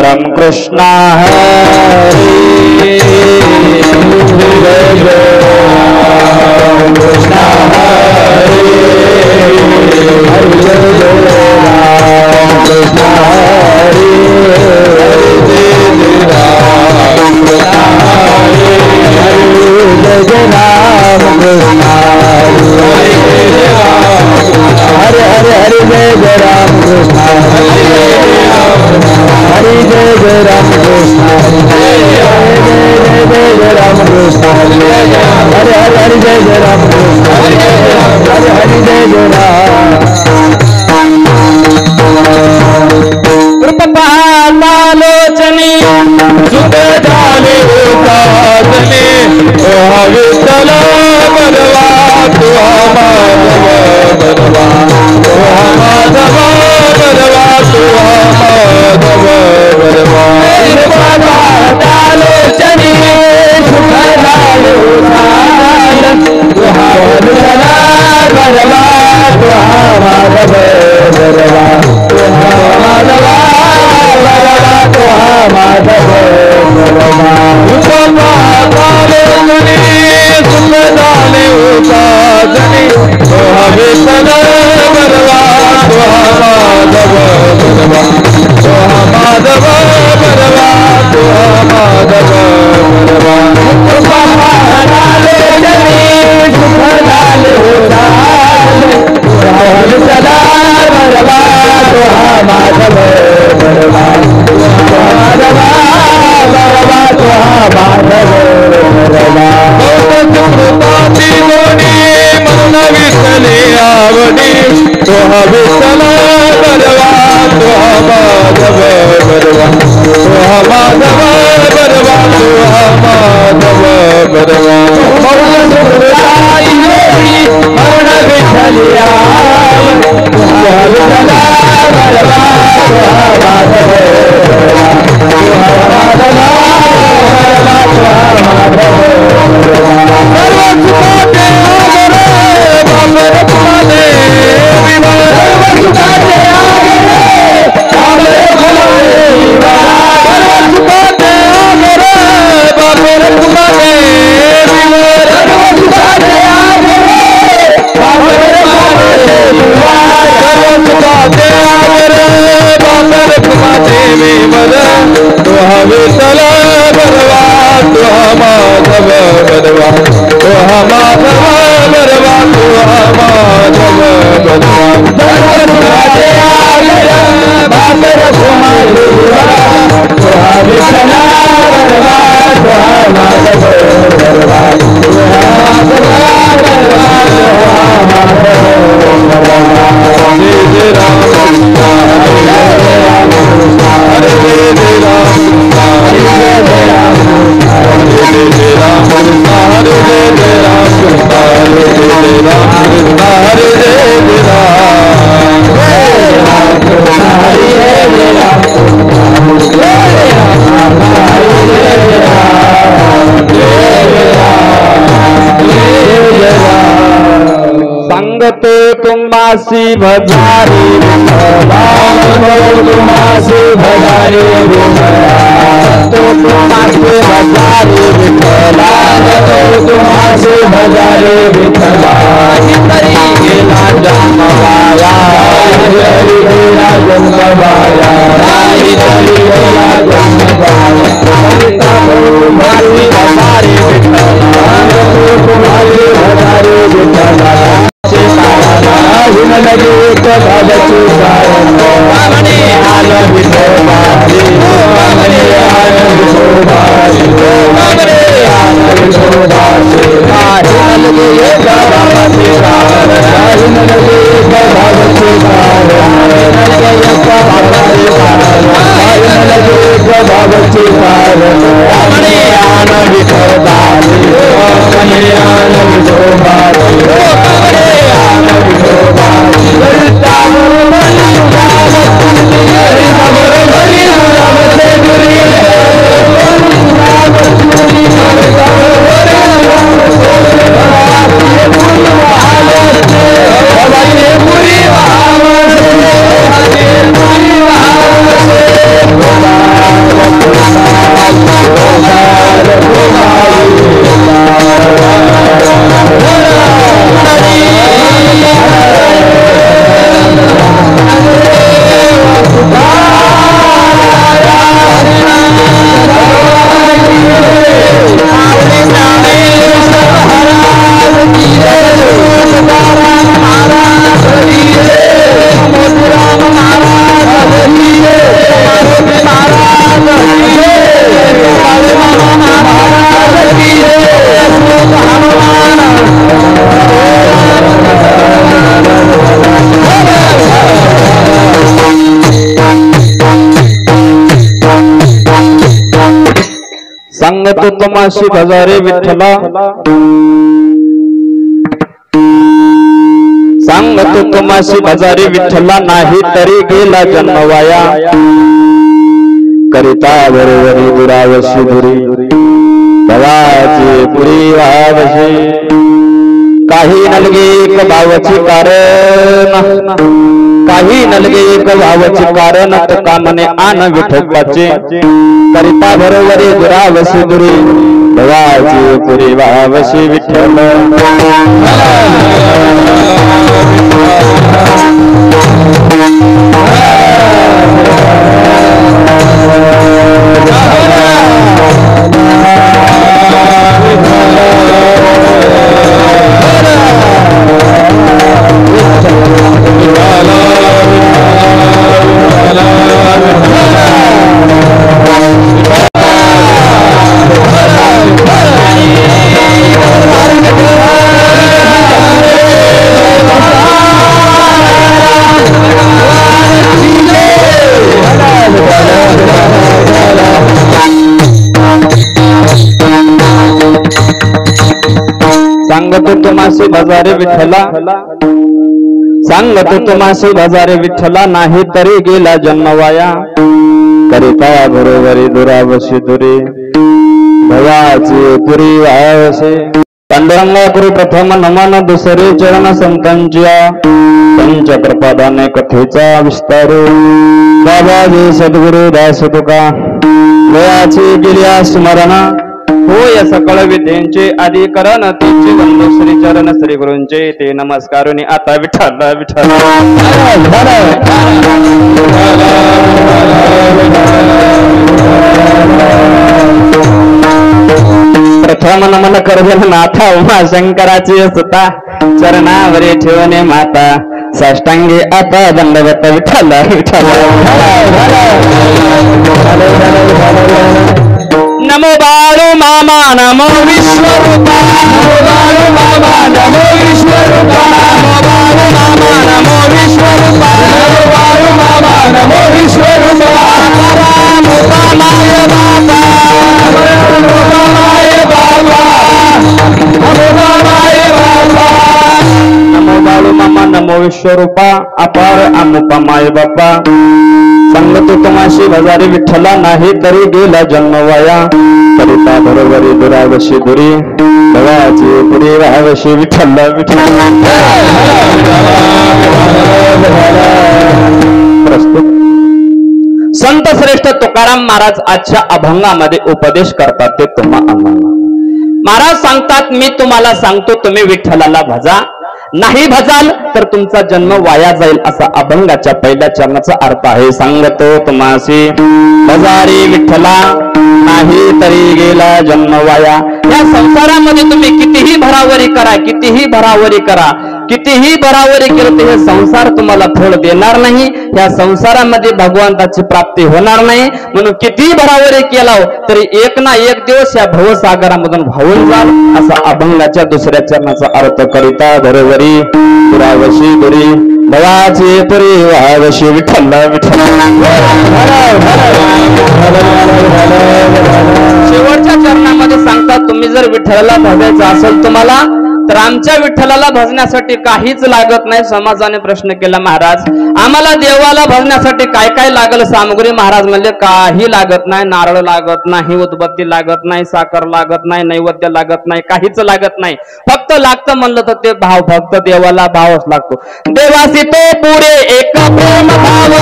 राम कृष्ण हरे राम कृष्ण हरे राम कृष्ण हरे हरे हरे हरे जय जय राम कृष्ण हरे जय जय राम कृष्ण जय जय राम कृष्ण हरे हरे हरे जय जय राम कृष्ण हरे हरे जय जय राम कृपालोचने सुख झाले साधने विठ्ठल बलवा तुहा माधव बलवा तुहा माधव बलवा तुहा माधव बलवा कृपालोचने सुख झाले तुहा विठ्ठल बलवा तुहा माधव बलवा तुहा माधव माधव कृपालोचने सुख झाले साधने विठ्ठल बलवा तुहा माधव बलवा तुहा माधव बलवा तुहा माधव बलवा कृपालोचने सुख झाले विठ्ठल बलवा तुहा माधव बलवा विठ्ठले आवडी तुहा विठ्ठल बलवा तुहा माधव बलवा तुहा माधव बलवा तुहा माधव बलवा मौन विठ्ठले तुहा विठ्ठल बलवा तुहा माधव तुहा विठ्ठल बलवा तुहा माधव बलवा तुहा माधव बलवा तुहा माधव बलवा तुहा विठ्ठल बलवा तुहा माधव बलवा जय जय राम संगत तुम्हासी भजारी तुम्हासी भजारी तो तुम्हासी भजारी विठला तुम्हासी भजारी विठला हरि गेला जन्मवाया हरि गेला जन्मवाया हरि गेला जन्मवाया तुम्हासी भजारी विठला तुम्हासी भजारी विठला लगे भगवती मने आनंद विठोबारी मने आनंद विठोबारी मने आनंद विठोबारी आनंद लगे भगवती आनंद लगे भगवती आनंद लगे भगवती मने आनंद विठोबारी मने आनंद विठोबारी सांगतो तमाशी भजारे विठ्ठला सांगतो तमाशी भजारे विठ्ठला नाही तरी गेला जन्म वाया करिता बरोबरी दुरावशी दुरी भवाची पुरी वावशी काही नलगे एक भावाची कारण काही नलगे एक भावाची कारण तुका मने आन विठोबाचे करिता बरोबरी दुरावशी दुरी भवाची पुरी वावशी विठ्ठल सांगतो तुम्हासी भजारे विठ्ठला सांगतो तुम्हासी भजारे विठ्ठला नाही तरी गेला जन्म वाया करिता बरोबरी दुरावशी दुरी भवाची पुरी वावशी पांडुरंग गुरु प्रथम नमन दुसरे चरण संतांच्या पंच प्रपादाने कथेचा विस्तार बाबाजी सद्गुरु दास तुका वयाची गिर्या स्मरण होय सकळ विद्येंचे अधिकरण तिचे वंदो श्री चरण श्री गुरूंचे ते नमस्कारुनी आता विठ्ठल विठ्ठल प्रथम नमन करजन नाथा उमा शंकराची सुता चरणावरी ठेवणे माता साष्टांगी आता दंडवत विठ्ठल विठ्ठल नमो बाळू मामा नमो विश्वरूपा नमो बाळू मामा नमो विश्वरूपा नमो बाळू मामा नमो विश्वरूपा नमो बाळू मामा नमो विश्वरूपा नमो माय बाबा नमो माय बाबा नमो माय बाबा नमो बाळू मामा नमो विश्वरूपा अपार अमुपा माय बाबा सांगतो तमाशी भजारे विठ्ठला नाही तरी गेला जन्म वाया करिता बरोबरी दुरावशी दुरी भवाची पुरी वावशी विठ्ठल विठ्ठल प्रस्तुत संत श्रेष्ठ तुकाराम महाराज आजच्या अभंगामध्ये उपदेश करतात ते तुम्हा महाराज सांगतात मी तुम्हाला सांगतो तुम्ही विठ्ठलाला भजा नाही भजाल तर तुमचा जन्म वाया जाईल असा अभंगाच्या पहिल्या चरणाचा अर्थ आहे सांगतो तुम्हासी भजारी विठ्ठला नाही तरी गेला जन्म वाया या संसारामध्ये तुम्ही कितीही भरावरी करा कितीही भरावरी करा कितीही भरावरी केलं तर हे संसार तुम्हाला फळ देणार नाही या संसारामध्ये भगवंताची प्राप्ती होणार नाही म्हणून कितीही भरावरी केला तरी एक ना एक दिवस या भवसागरामधून वाहून जाल असा अभंगाच्या दुसऱ्या चरणाचा अर्थ करिता बरोबरी दुरावशी दुरी भवाची पुरी वावशी विठ्ठल विठ्ठल शेवटच्या चरणामध्ये सांगतात तुम्ही जर विठ्ठलाला भजायचं असेल तुम्हाला तर आमच्या विठ्ठलाला भजण्यासाठी काहीच लागत नाही समाजाने प्रश्न केला महाराज आम्हाला देवाला भजण्यासाठी काय काय लागल सामग्री महाराज म्हणले काही लागत नाही नारळ लागत नाही उदबत्ती लागत नाही साखर लागत नाही नैवेद्य लागत नाही काहीच लागत नाही फक्त लागतं म्हणलं तर ते भाव फक्त देवाला भावच लागतो देवासी तो पुरे एक प्रेम भाव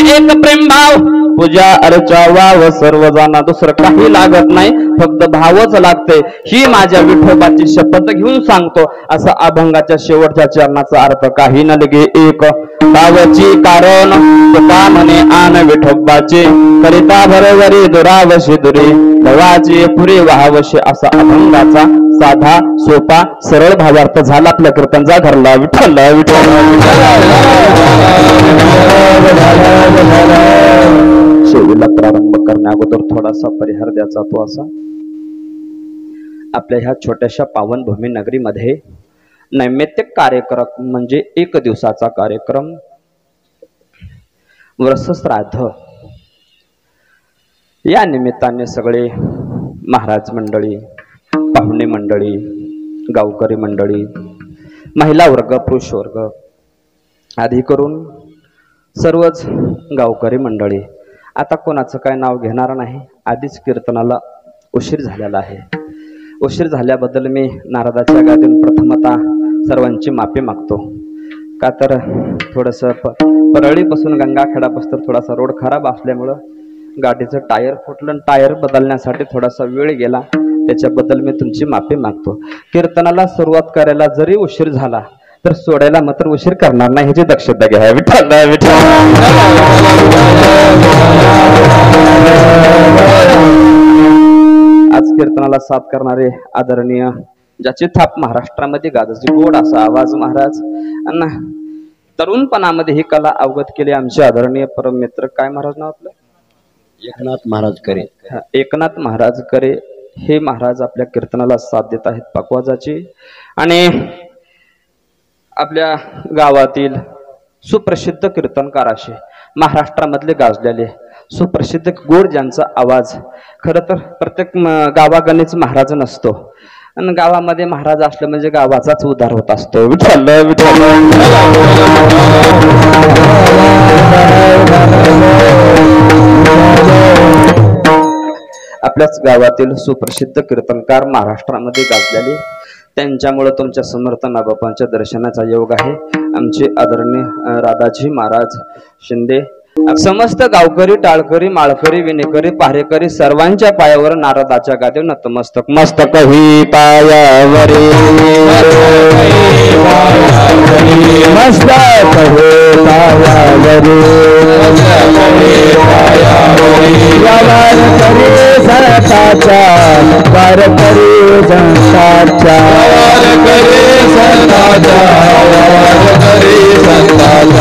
एक प्रेम भाव पूजा अर्चा वाव सर्व जाना दुसरं काही लागत नाही फक्त भावच लागते ही माझ्या विठोबाची शपथ घेऊन सांगतो असा अभंगाच्या शेवटच्या चरणाचा अर्थ काही न लगे एक भावची कारण तुका म्हणे आन विठोबाचे करिता बरोबरी दुरावशी दुरी भवाची पुरी वाहवशी असा अभंगाचा साधा सोपा सरळ भावार्थ झाला आपल्या कीर्तनचा घरला विठ्ठल विठ्ठल शेवीला प्रारंभ करण्या अगोदर थोडासा परिहार द्यायचा तो असा, आपल्या ह्या छोट्याशा पावनभूमी नगरीमध्ये नैमित्तिक कार्यक्रम म्हणजे एक दिवसाचा कार्यक्रम वर्षश्राद्ध, या निमित्ताने सगळे महाराज मंडळी, पाहुणे मंडळी, गावकरी मंडळी, महिला वर्ग, पुरुष वर्ग आधी करून सर्वच गावकरी मंडळी, आता कोणाचं काय नाव घेणार नाही, आधीच कीर्तनाला उशीर झालेला आहे. उशीर झाल्याबद्दल मी नारदाच्या गादीतून प्रथमतः सर्वांची माफी मागतो. का तर थोडंसं परळीपासून गंगाखेडापासून थोडासा रोड खराब असल्यामुळं गाडीचं टायर फुटलं, टायर बदलण्यासाठी थोडासा वेळ गेला, त्याच्याबद्दल मी तुमची माफी मागतो. कीर्तनाला सुरुवात करायला जरी उशीर झाला तर सोडायला मात्र उशीर करणार नाही, ह्याची दक्षता घ्या. विठ्ठल विठ्ठल. आज कीर्तनाला साथ करणारे आदरणीय, ज्याची थाप महाराष्ट्रामध्ये गाजची, गोड असा आवाज महाराज, आणि तरुणपणामध्ये ही कला अवगत केली आमचे आदरणीय परम मित्र, काय महाराज नाव आपलं? एकनाथ महाराज करे. एकनाथ महाराज करे हे महाराज आपल्या कीर्तनाला साथ देत आहेत पकवाजाची. आणि आपल्या गावातील सुप्रसिद्ध कीर्तनकार असे महाराष्ट्रामधले गाजलेले सुप्रसिद्ध गोड ज्यांचा आवाज, खरं तर प्रत्येक गावागणीच महाराज नसतो, आणि गावामध्ये महाराज असले म्हणजे गावाचाच उद्धार होत असतो. विठ्ठल विठ्ठल. आपल्याच गावातील सुप्रसिद्ध कीर्तनकार महाराष्ट्रामध्ये गाजलेले, त्यांच्यामुळे तुमच्या समर्थ नागोबांच्या दर्शनाचा योग आहे. आमचे आदरणीय राधाजी महाराज शिंदे, समस्त गावकरी, टाळकरी, माळकरी, विनेकरी, पहारेकरी सर्वांच्या पायावर नारदाच्या गादीवर नतमस्तक. मस्तक ही पायावरी, मस्तक हे पायावरी, वार करी संताचा, वार करी संताचा, वार करी संताचा, वार करी संताचा,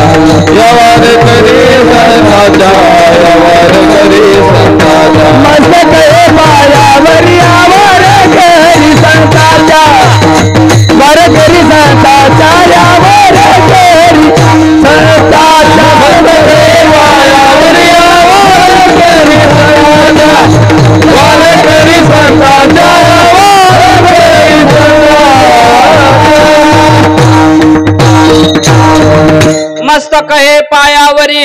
वार करी संताचा, वार करी संताचा. मस्तक हे पायावरी, वार करी संताचा, वार करी संताचा, वार करी संताचा. मस्तक हे पायावरी, वार करी संताचा, वार करी संताचा, वार करी संताचा. मस्तक हे पायावरी,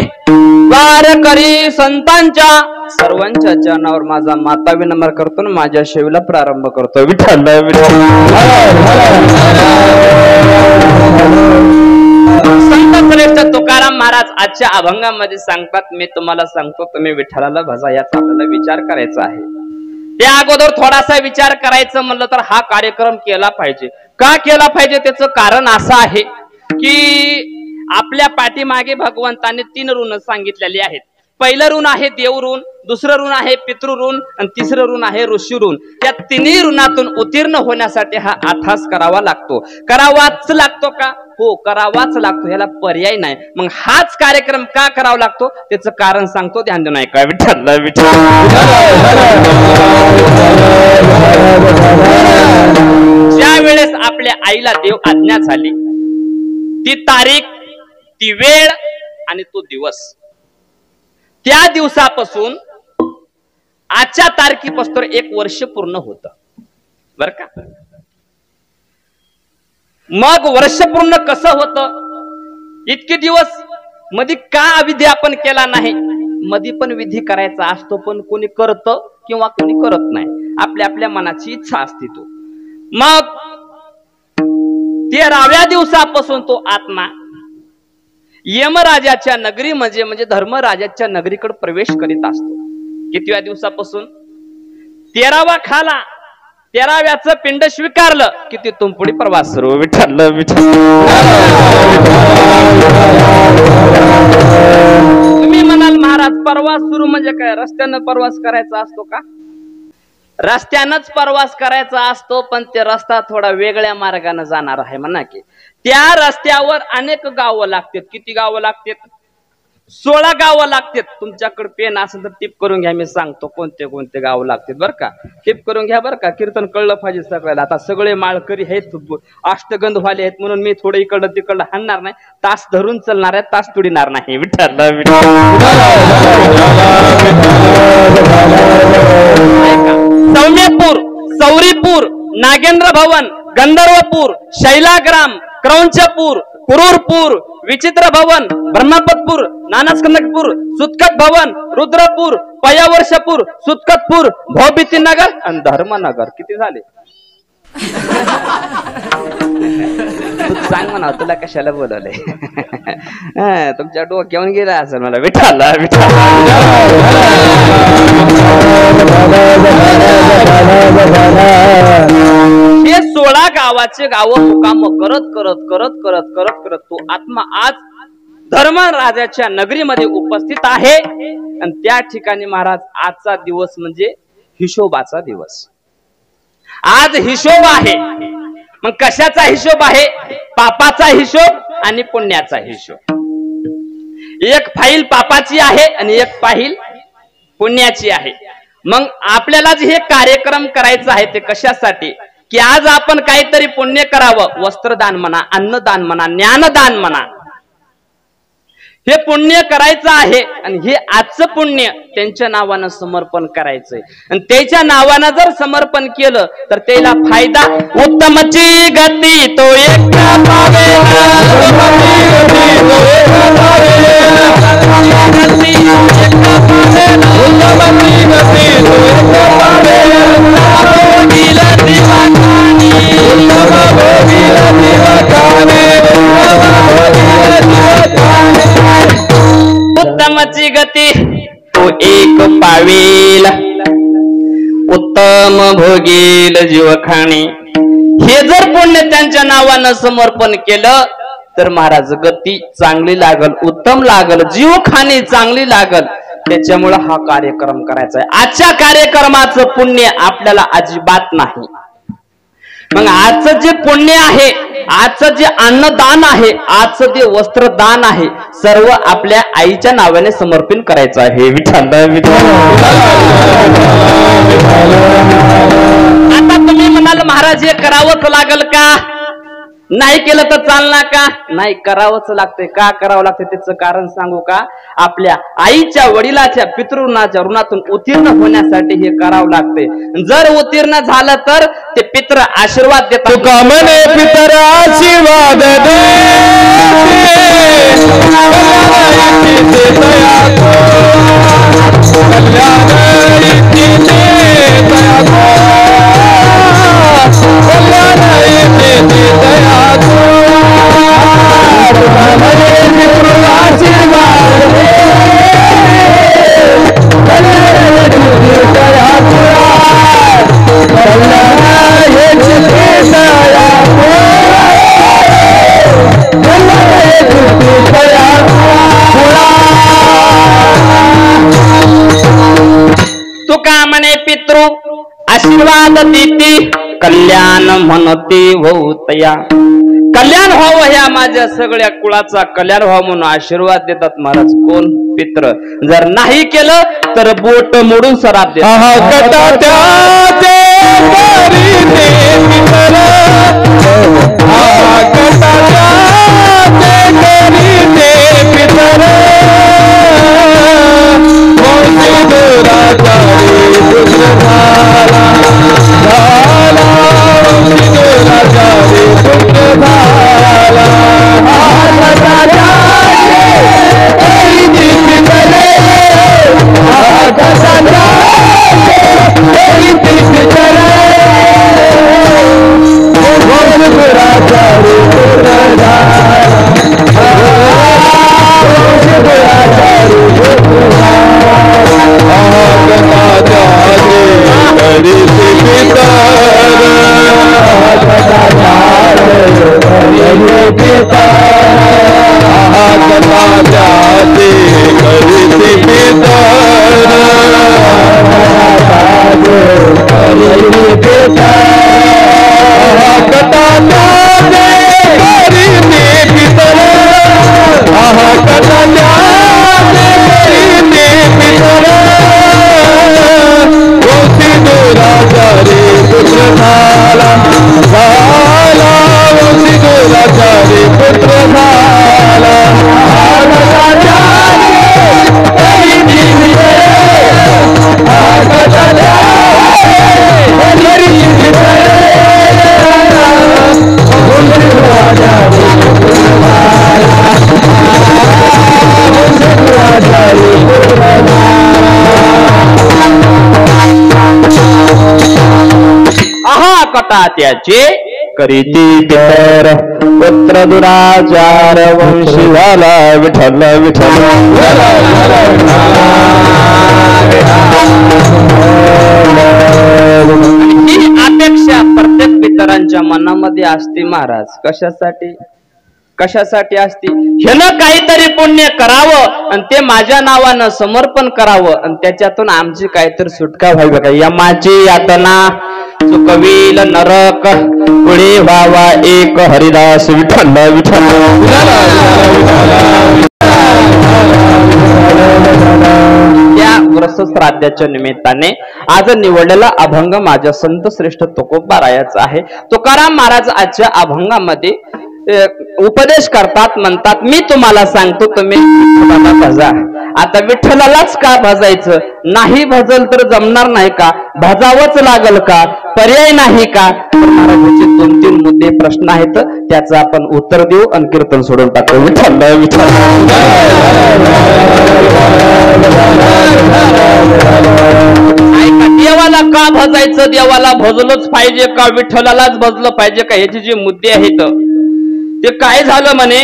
वार करी संतांच्या, सर्वांच्या चरणावर माझा माता विनम्र करतो, माझ्या शेवीला प्रारंभ करतो. विठ्ठल विठ्ठल. संत श्रेष्ठ तुकाराम महाराज आजच्या अभंगामध्ये सांगतात, मी तुम्हाला सांगतो तुम्ही विठ्ठलाला भजा, याचा आपल्याला विचार करायचा आहे. त्या अगोदर थोडासा विचार करायचं म्हणलं तर हा कार्यक्रम केला पाहिजे. का केला पाहिजे? त्याचं कारण असं आहे की आपल्या पाठीमागे भगवंताने 3 ऋण सांगितलेली आहेत. पहिलं ऋण आहे देव ऋण, दुसरं ऋण आहे पितृ ऋण, आणि तिसरं ऋण आहे ऋषी ऋण. या 3 ऋणातून उत्तीर्ण होण्यासाठी हा अभ्यास करावा लागतो. करावाच लागतो का? हो, करावाच लागतो, याला पर्याय नाही. मग हाच कार्यक्रम का करावा लागतो त्याचं कारण सांगतो, ध्यान देऊन ऐका. विठ्ठल विठ्ठल. ज्या वेळेस आपल्या आईला देव आज्ञा झाली, ती तारीख, ती वेळ आणि तो दिवस, त्या दिवसापासून आजच्या तारखेपासून 1 वर्ष पूर्ण होत बर का. मग वर्ष पूर्ण कसं होतं? इतके दिवस मध्ये का विधी आपण केला नाही? मध्ये पण विधी करायचा असतो, पण कोणी करत किंवा कोणी करत नाही, आपल्या आपल्या मनाची इच्छा असते. तो मग 13व्या दिवसापासून तो आत्मा यमराजाच्या नगरी म्हणजे धर्मराजाच्या नगरीकडे प्रवेश करीत असतो. कितव्या दिवसापासून? 13वा खाला, 13व्याचं पिंड स्वीकारलं की तिथून पुढे प्रवास सुरू. विठ्ठल विठ्ठल. तुम्ही म्हणाल महाराज प्रवास सुरू म्हणजे काय? रस्त्यानं प्रवास करायचा असतो का? रस्त्यानंच प्रवास करायचा असतो, पण ते रस्ता थोडा वेगळ्या मार्गाने जाणार आहे म्हणा की. त्या रस्त्यावर अनेक गावं लागतात. किती गावं लागतात? 16 गावं लागतात. तुमच्याकडे पेन असेल तर टिप करून घ्या, मी सांगतो कोणते कोणते गावं लागतात बरं का. टिप करून घ्या बरं का, कीर्तन कळलं पाहिजे सगळ्याला. आता सगळे माळकरी आहेत, अष्टगंधवाले आहेत, म्हणून मी थोडं इकडं तिकडं हाणणार नाही. तास धरून चालणार आहे, तास तुडीणार नाही. विठ्ठल सौम्यपूर, सौरीपूर, नागेंद्र भवन, गंधर्वपूर, शैलाग्राम, क्रौंचपूर, कुरूरपूर, विचित्र भवन, ब्रह्मपतपूर, नानास्कंदपूर, सुतकत भवन, रुद्रपूर, पयावर्षपूर, सुतकतपूर, भौभीतीनगर आणि धर्मनगर. किती झाले? तू सांग म्हणा, तुला कशाला बोलवलंय? तुमच्या डोक्यावर गेला असेल मला. विठ्ठल हे 16 गावाचे गाव काम करत करत करत करत करत करत तो आत्मा आज धर्मराजाच्या नगरीमध्ये उपस्थित आहे. आणि त्या ठिकाणी महाराज आजचा दिवस म्हणजे हिशोबाचा दिवस. आज हिशोब आहे. मग कशाचा हिशोब आहे? पापाचा हिशोब आणि पुण्याचा हिशोब. एक फाईल पापाची आहे आणि एक फाईल पुण्याची आहे. मग आपल्याला जे हे कार्यक्रम करायचं आहे ते कशासाठी? की आज आपण काहीतरी पुण्य करावं. वस्त्रदान म्हणा, अन्नदान म्हणा, ज्ञानदान म्हणा, हे पुण्य करायचं आहे. आणि हे आजचं पुण्य त्यांच्या नावानं समर्पण करायचंय. आणि त्याच्या नावानं जर समर्पण केलं तर त्याला फायदा. उत्तमची गती तो एकटा पावेला, उत्तमची गती तो एक पावेल, उत्तम भोगील जीवखाणी. हे जर पुण्य त्यांच्या नावानं समर्पण केलं तर महाराज गती चांगली लागल, उत्तम लागल, जीवखाणी चांगली लागल. त्याच्यामुळे हा कार्यक्रम करायचा आहे. आजच्या कार्यक्रमाचं पुण्य आपल्याला अजिबात नाही. मग आजचं जे पुण्य आहे, आजचं जे अन्नदान आहे, आजचं जे वस्त्रदान आहे, सर्व आपल्या आईच्या नावाने समर्पित करायचं आहे. विठ्ठल आता तुम्ही म्हणाल महाराज हे करावंच लागल का? नाही केलं तर चालणार का? नाही, करावंच लागतंय. का करावं लागतंय त्याचं कारण सांगू का? आपल्या आईच्या वडिलाच्या पितृणाच्या ऋणातून उत्तीर्ण होण्यासाठी हे करावं लागतंय. जर उत्तीर्ण झालं तर ते पित्र आशीर्वाद देतात. तुका म्हणे पितर आशीर्वाद दे, तुका म्हणे पितृ आशीर्वाद देती, कल्याण म्हणते होतया. कल्याण व्हावं, ह्या माझ्या सगळ्या कुळाचा कल्याण व्हावं म्हणून आशीर्वाद देतात महाराज. कोण? पित्र. जर नाही केलं तर बोट मोडून सराप देतात. माता त्याचे करीती पितर पुत्र दुराचार वंशी झाला विठ्ठल विठ्ठल ही अपेक्षा प्रत्येक पितरांच्या मनामध्ये असते महाराज. कशासाठी कशासाठी असते? ह्यानं काहीतरी पुण्य करावं आणि ते माझ्या नावानं समर्पण करावं आणि त्याच्यातून आमची काहीतरी सुटका व्हावी. बघा, यमाची यातना चुकविल नरक पुढे व्हावा एक हरिदास विठ्ठल विठ्ठल. त्या वृषश्राद्धाच्या निमित्ताने आज निवडलेला अभंग माझ्या संत श्रेष्ठ तुकोबारायाचा आहे. तुकाराम महाराज आजच्या अभंगामध्ये उपदेश करतात, म्हणतात मी तुम्हाला सांगतो तुम्ही विठ्ठलाला भजा. आता विठ्ठलालाच का भजायचं? नाही भजल तर जमणार नाही का? भजावंच लागल का? पर्याय नाही का? महाराजांचे 2-3 मुद्दे प्रश्न आहेत, त्याचं आपण उत्तर देऊ आणि कीर्तन सोडून टाकू. विठ्ठल विठ्ठल. ऐका, देवाला का भजायचं? देवाला भजलंच पाहिजे का विठ्ठलालाच भजलं पाहिजे का? ह्याचे जे मुद्दे आहेत ते काय झालं म्हणे,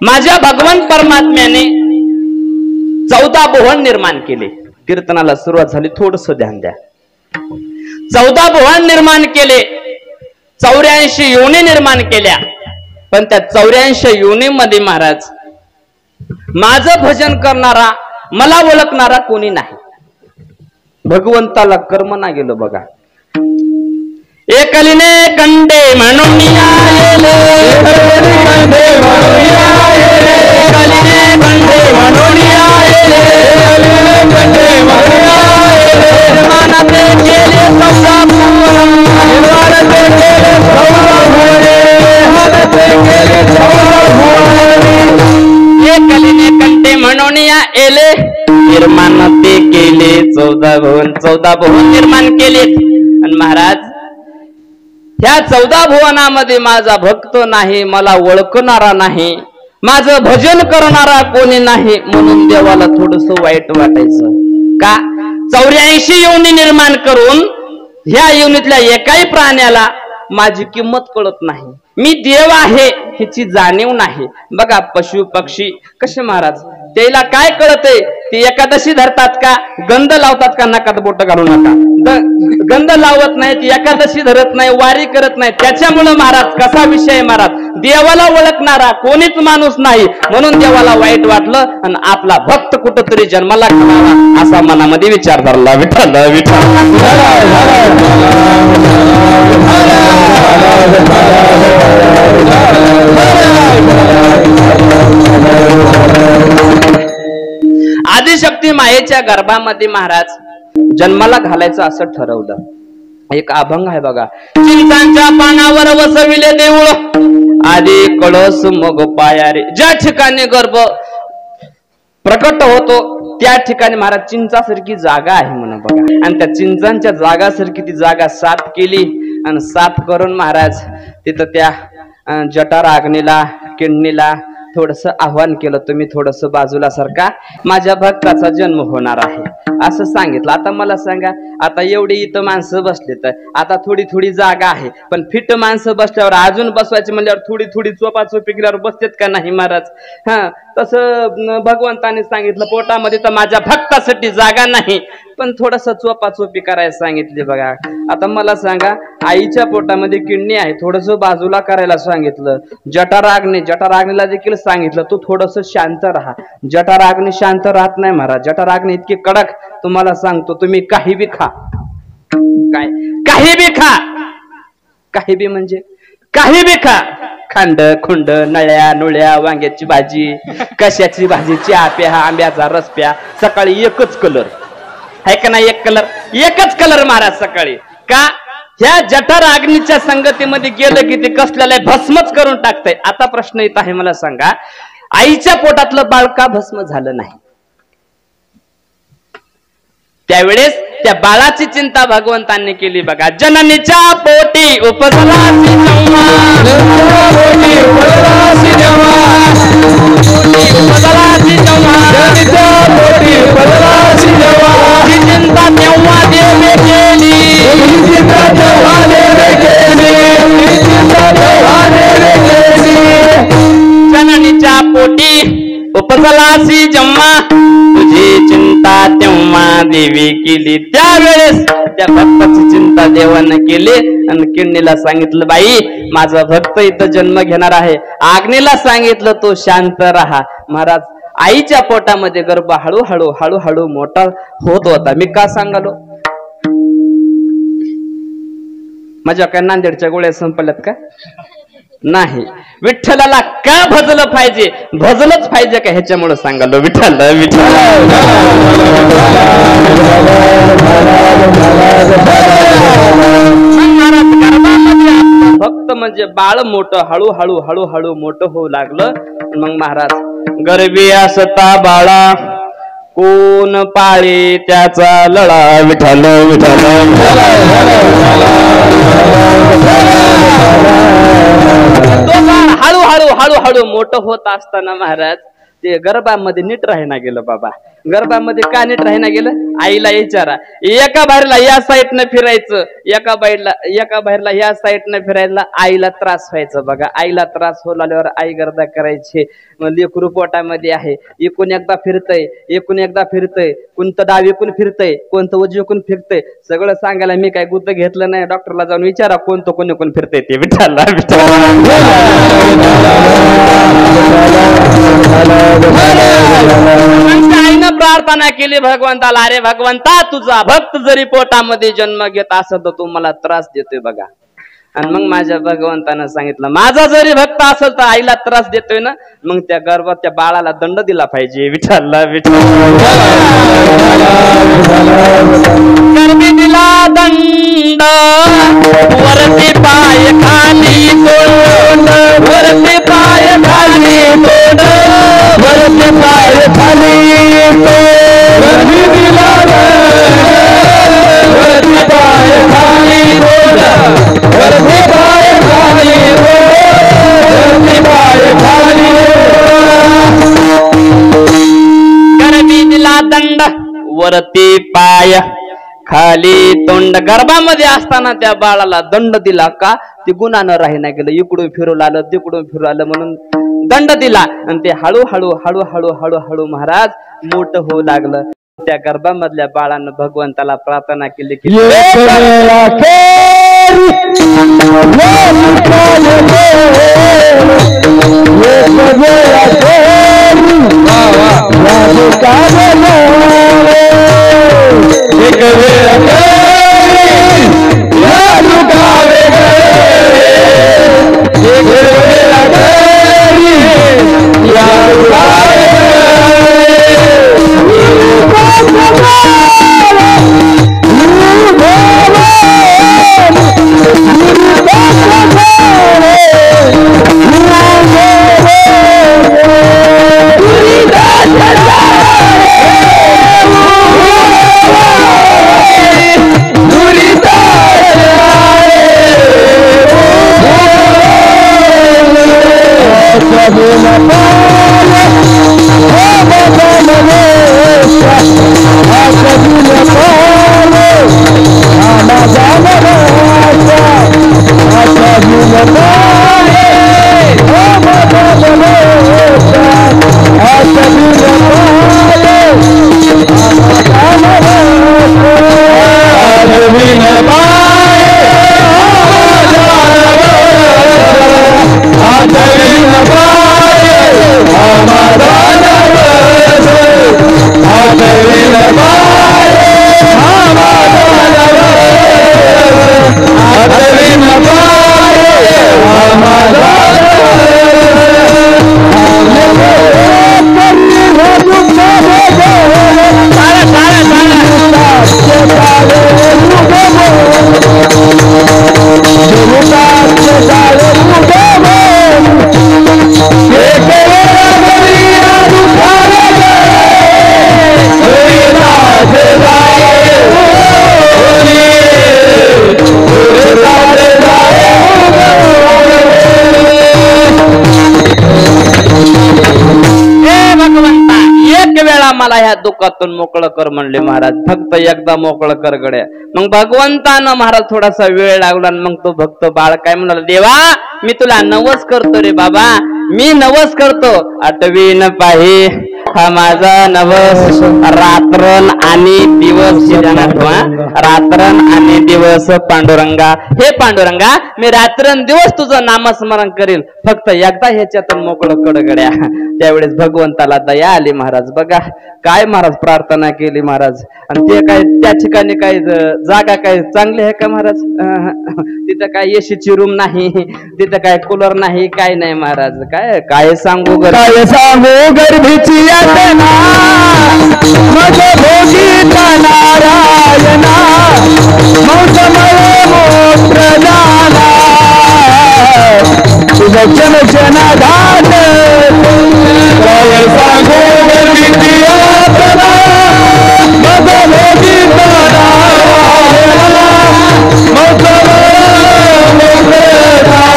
माझ्या भगवान परमात्म्याने 14 भुवन निर्माण केले. कीर्तनाला सुरुवात झाली, थोडस ध्यान द्या. 14 भुवन निर्माण केले, 84 योनी निर्माण केल्या. पण त्या 84 योनीमध्ये महाराज माझं भजन करणारा, मला ओळखणारा कोणी नाही. भगवंताला कर्म ना गेलं बघा. एकलीने कंडे म्हणून आले, एकलीने कंडे म्हणून आले, निर्माणाचे केले 14 भुवन, निर्माणाचे केले 14 भुवन. एकलीने कंडे म्हणून आले, निर्माण ते केले 14 भुवन. 14 भुवन निर्माण केलेत. आणि महाराज ह्या 14 भुवनामध्ये माझा भक्त नाही, मला ओळखणारा नाही, माझं भजन करणारा कोणी नाही. म्हणून देवाला थोडस वाईट वाटायचं. का? 84 योनी निर्माण करून ह्या योनीतल्या एकाही प्राण्याला माझी किंमत कळत नाही. मी देव आहे ह्याची जाणीव नाही. बघा, पशु पक्षी कसे महाराज, त्याला काय कळतंय? ते एकादशी धरतात का? गंध लावतात का? नकात बोट घालू नका. गंध लावत नाही, ती एकादशी धरत नाही, वारी करत नाही. त्याच्यामुळे महाराज कसा विषय महाराज, देवाला ओळखणारा कोणीच माणूस नाही. म्हणून देवाला वाईट वाटलं आणि आपला भक्त कुठंतरी जन्माला घालावा असा मनामध्ये विचार धरला. विठ्ठल विठ्ठल. आदिशक्ती मायेच्या गर्भामध्ये महाराज जन्माला घालायचं असं ठरवलं. एक अभंग आहे बघा. चिंचांच्या पानावर वसविले देऊळ, आधी कळस मग पाया रे. ज्या ठिकाणी गर्भ प्रकट होतो त्या ठिकाणी महाराज चिंचासारखी जागा आहे म्हणून बघा. आणि त्या चिंचांच्या जागासारखी ती जागा साफ केली आणि साफ करून महाराज तिथं त्या जठार अग्नीला, किडनीला थोडस आव्हान केलं, तुम्ही थोडस बाजूला सरका, माझ्या भक्ताचा जन्म होणार आहे असं सांगितलं. आता मला सांगा, आता एवढी इथं माणसं बसले तर आता थोडी थोडी जागा आहे, पण फिट माणसं बसल्यावर अजून बसवायचे म्हणल्यावर थोडी थोडी चोपाचोपी केल्यावर बसतेत का नाही महाराज? हा, तसं भगवंताने सांगितलं, पोटामध्ये तर माझ्या भक्तासाठी जागा नाही, पण थोडस चोपाचोपी करायला सांगितली बघा. आता मला सांगा, आईच्या पोटामध्ये किडनी आहे, थोडस बाजूला करायला सांगितलं. जठाराग्नीला देखील सांगितलं, तू थोडस शांत राहा. जठाराग्नी शांत राहत नाही महाराज. जठाराग्नी इतकी कडक, तुम्हाला सांगतो, तुम्ही काही बी खा. काय? काही बी खा. काही बी म्हणजे काही बी खा. खांड खुंड, नळ्या नुळ्या, वांग्याची भाजी, कशाची भाजी, चहा प्या, आंब्याचा रस प्या. सकाळी एकच कलर आहे का नाही? एक कलर, एकच कलर महाराज सकाळी. का? ह्या जठर अग्नीच्या संगतीमध्ये गेलं की ते कसल्याला भस्मच करून टाकतंय. आता प्रश्न येत आहे, मला सांगा, आईच्या पोटातलं बाळ का भस्म झालं नाही? त्यावेळेस त्या बाळाची चिंता भगवंतांनी केली बघा. जननीच्या पोटी उपजलासी जेव्हा, चिंता तेव्हा देवे केली, उपजलासी जेव्हा तुझी चिंता तेव्हा देवी केली, त्यावेळेस त्या भक्ताची चिंता देवानं केली आणि किडनीला सांगितलं बाई माझा भक्त इथं जन्म घेणार आहे. आग्नेला सांगितलं तो शांत राहा. महाराज आईच्या पोटामध्ये गर्भ हळूहळू हळूहळू मोठा होत होता. मी का सांगालो? माझ्या काय नांदेडच्या गोळ्या संपल्यात का? नाही. विठ्ठलाला का भजलं पाहिजे, भजलंच पाहिजे का ह्याच्यामुळे सांगालो. विठ्ठल विठ्ठल भक्त म्हणजे बाळ मोठं हळूहळू हळूहळू मोठं होऊ लागलं. मग महाराज गर्भी असता बाळा कोण पाळी त्याचा लळा. विठ्ठल विठ्ठल हळूहळू हळूहळू मोठं होत असताना महाराज ते गर्भामध्ये नीट राहिना गेलं. बाबा गर्भामध्ये का नीट राहिना गेलं? आईला विचारा. एका बाहेरला या साईडनं फिरायचं, एका बाहेरला या साईडनं फिरायला. आईला त्रास व्हायचा. बघा आईला त्रास होऊ लागल्यावर आई गर्दा करायची. लेकरू पोटामध्ये आहे, एकूण एकदा फिरतय, एकूण एकदा फिरतय, कोणतं डावीकून फिरतय, कोणतं उजवीकून फिरतय, सगळं सांगायला मी काय गुद्द घेतलं नाही. डॉक्टरला जाऊन विचारा कोणतं कोणी फिरतय ते. विठ्ठल आईनं प्रार्थना केली भगवंताला, अरे भगवंता तुझा भक्त जरी पोटामध्ये जन्म घेत असेल तर तू मला त्रास देतोय बघा. आणि मग माझ्या भगवंतानं सांगितलं माझा जरी भक्त असेल तर आईला त्रास देतोय ना, मग त्या गर्भात त्या बाळाला दंड दिला पाहिजे. विठ्ठल विठ्ठल गर्भी दिला दंड, वरती पाय खाली तोंड, वरती पाय खाली तोंड, वरती पाय खाली तोंड. गर्भी दिला दंड, वरती पाय खाली तोंड, वरती पाय खाली तोंड, वरती पाय खाली तोंड. गर्भी दिला दंड, वरती पाय खाली तोंड. गर्भामध्ये असताना त्या बाळाला दंड दिला का? ते गुन्हानं राहिना गेलं, इकडून फिरून आलं तिकडून फिरून आलं म्हणून दंड दिला. आणि ते हळूहळू हळूहळू हळूहळू महाराज मोठं होऊ लागलं. त्या गर्भामधल्या बाळानं भगवंताला प्रार्थना केली की मला ह्या दुःखातून मोकळं कर म्हणले महाराज. फक्त एकदा मोकळं कर गड्या. मग भगवंतानं महाराज थोडासा वेळ लागला आणि मग तो भक्त बाळ काय म्हणाला, देवा मी तुला नवस करतो रे बाबा, मी नवस करतो. आठवीन पाही हा माझा नवस, रात्रन आणि दिवस रात्रन आणि दिवस पांडुरंगा. हे पांडुरंगा मी रात्रन दिवस तुझं नामस्मरण करेल, फक्त एकदा ह्याच्यातून मोकळं कड गड्या. त्यावेळेस भगवंताला दया आली महाराज. बघा काय महाराज प्रार्थना केली महाराज. आणि ते काय त्या ठिकाणी काय जागा काय चांगली आहे का महाराज? तिथं काय एसीची रूम नाही, तिथं काय कूलर नाही, काय नाही महाराज. काय काय सांगू काय सांगू गर्भीची यातना मग भोगीता नारायणा मौसमळे मोत्र झाला तुझं चमचना घाट. काय सांगू गर्भीची यातना मग भोगीता नारायणा मौसमळे मोत्र झाला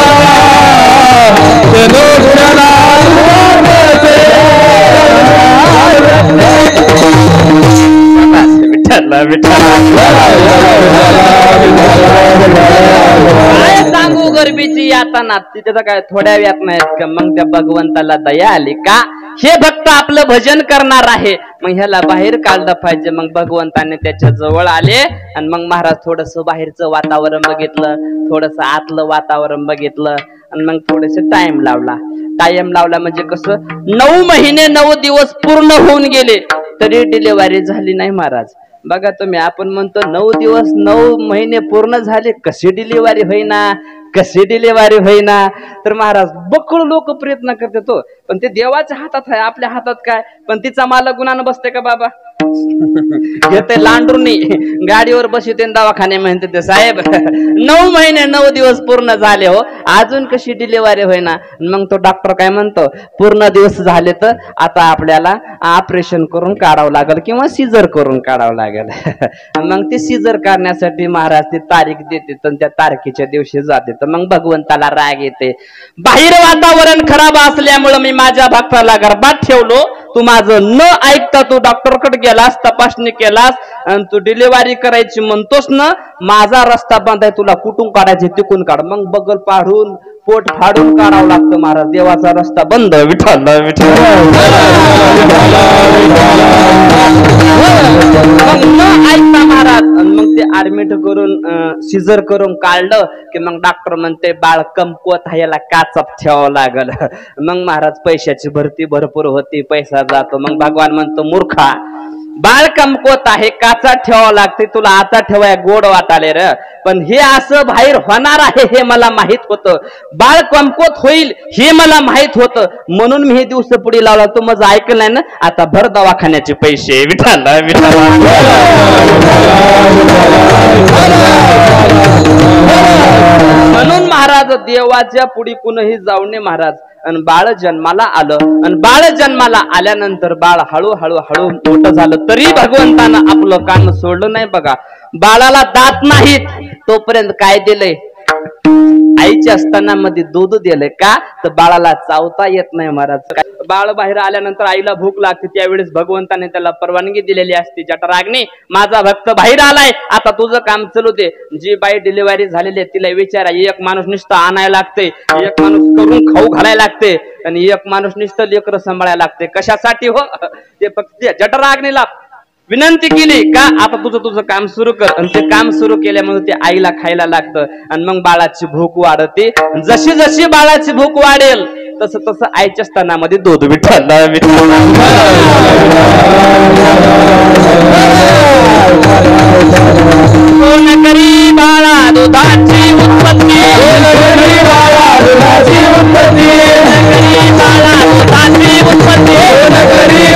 काय सांगू गर्भीची यातना. तिथे तर काय थोड्या यातना आहेत का? मग त्या भगवंताला दया आली का हे भक्त आपलं भजन करणार आहे, मग ह्याला बाहेर काढलं पाहिजे. मग भगवंताने त्याच्या जवळ आले आणि मग महाराज थोडस बाहेरचं वातावरण बघितलं, थोडस आतलं वातावरण बघितलं आणि मग थोडेसे टाइम लावला. टाइम लावला म्हणजे कसं, 9 महिने 9 दिवस पूर्ण होऊन गेले तरी डिलिव्हरी झाली नाही महाराज. बघा तुम्ही, आपण म्हणतो 9 दिवस 9 महिने पूर्ण झाले, कशी डिलिव्हरी होईना, कशी डिलिव्हरी होईना. तर महाराज बकळ लोक प्रयत्न करते तो, पण ते देवाच्या हातात आहे, आपल्या हातात काय. पण तिचा मालक गुणानं बसते का बाबा? घेते लांडूरनी गाडीवर बसते दवाखाने म्हणते ते साहेब 9 महिने 9 दिवस पूर्ण झाले हो, अजून कशी डिलिव्हरी होईना. मग तो डॉक्टर काय म्हणतो, पूर्ण दिवस झाले तर आता आपल्याला ऑपरेशन करून काढावं लागेल किंवा सीझर करून काढावं लागेल. मग ते सीझर करण्यासाठी महाराज ती तारीख देते तर त्या तारखेच्या दिवशी जाते. तर मग भगवंताला राग येते. बाहेर वातावरण खराब असल्यामुळे मी माझ्या भक्ताला गर्भात ठेवलो, तू माझं न ऐकता तू डॉक्टरकडे गेलास, तपासणी केलास आणि तू डिलिव्हरी करायची म्हणतोस ना, माझा रस्ता बंद आहे, तुला कुठून काढायचे तिकून काढ. मग बगल पाडून पोट फाडून काढावं लागतं महाराज. देवाचा रस्ता बंद. विठ्ठल विठ्ठल. मग न ऐकता महाराज मग ते ऍडमिट करून सीझर करून काढलं की मग डॉक्टर म्हणते बाळ कमकुवत आहे, याला काचाप ठेवावं लागल. मग महाराज पैशाची भरती भरपूर होती, पैसा जातो. मग भगवान म्हणतो, मूर्खा बाळ कमकुवत आहे, काचा ठेवावं लागते, तुला आता ठेवाय गोड वाटाले र. पण हे असं बाहेर होणार आहे हे मला माहित होतं, बाळ कमकुवत होईल हे मला माहित होतं, म्हणून मी हे दिवस पुढे लावला. तो माझं ऐकलंय ना, आता भर दवाखान्याचे पैसे. विठ्ठल विठ्ठल. म्हणून महाराज देवाच्या पुढे कुणीही जाऊ नये महाराज. आणि बाळ जन्माला आलं आणि बाळ जन्माला आल्यानंतर बाळ हळूहळू हळू मोठं झालं तरी भगवंतानं आपलं कान सोडलं नाही. बघा बाळाला दात नाहीत तोपर्यंत काय दिलंय, आईच्या स्तनामध्ये दूध दिलंय का, तर बाळाला चावता येत नाही महाराज. बाळ बाहेर आल्यानंतर आईला भूक लागते, त्यावेळेस भगवंताने त्याला परवानगी दिलेली असते. जठराग्नी माझा भक्त बाहेर आलाय, आता तुझं काम चालू दे. जी बाई डिलिव्हरी झालेली आहे तिला विचारा, एक माणूस नुसतं आणायला लागते, एक माणूस करून खाऊ घालायला लागते आणि एक माणूस नुसतं लेकरं सांभाळायला लागते. कशासाठी हो, ते फक्त जठराग्नीला विनंती केली का आता तुझं काम सुरू कर. आणि ते काम सुरू केल्यामुळे ते आईला खायला लागतं आणि मग बाळाची भूक वाढते. जशी जशी बाळाची भूक वाढेल तसं तसं आईच्या स्तनामध्ये दूध. विठ्ठल विठ्ठल. कोण करी बाळा दुधाची उत्पत्ती, बाळा दुधाची उत्पत्ती, बाळा दुधाची उत्पत्ती,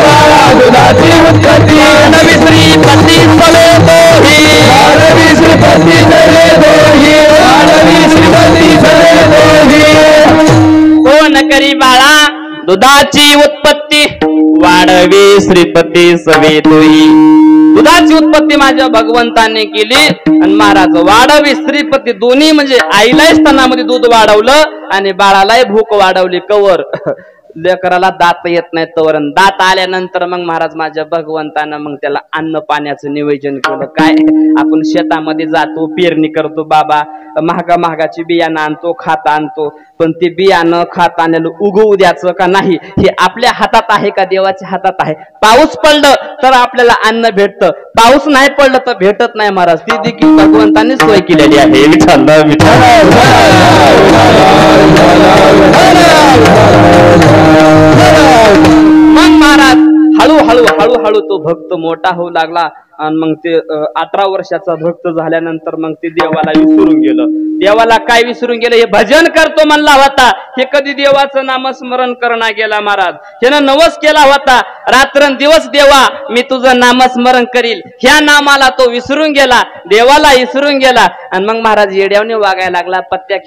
बाळा दुधाची उत्पत्ती. मानवी श्रीपती सवे तोही, मानवी श्रीपती सवे तोही, मानवी श्रीपती सवे तोही. कोण करी बाळा दुधाची उत्पत्ती, वाढवी श्रीपती सवे तोही. दुधाची उत्पत्ती माझ्या भगवंताने केली आणि महाराज वाढवी श्रीपती दोन्ही म्हणजे आईलाही स्तनामध्ये दूध वाढवलं आणि बाळालाही भूक वाढवली. कवर लेकराला दात येत नाही तोवर दात आल्यानंतर मग महाराज माझ्या भगवंतानं मग त्याला अन्न पाण्याचं नियोजन केलं काय आपण शेतामध्ये जातो पेरणी करतो बाबा महागाची बियाणं आणतो खात आणतो पण ते बियाणं खात आणलेलं उगवू द्यायचं का नाही हे आपल्या हातात आहे का देवाच्या हातात आहे पाऊस पडलं तर आपल्याला अन्न भेटतं पाऊस नाही पडलं तर भेटत नाही महाराज ती देखील भगवंताने सोय केलेली आहे मग महाराज हळूहळू तो भक्त मोठा होऊ लागला आणि मग ते 18 वर्षाचा भक्त झाल्यानंतर मग ते देवाला विसरून गेलं देवाला काय विसरून गेलं हे भजन करतो म्हणला होता हे कधी देवाचं नामस्मरण करणा गेला महाराज ह्यानं नवस केला होता रात्रंदिवस देवा मी तुझं नामस्मरण करील ह्या नामाला तो विसरून गेला देवाला विसरून गेला आणि मग महाराज येड्यावने वागायला लागला पत्त्या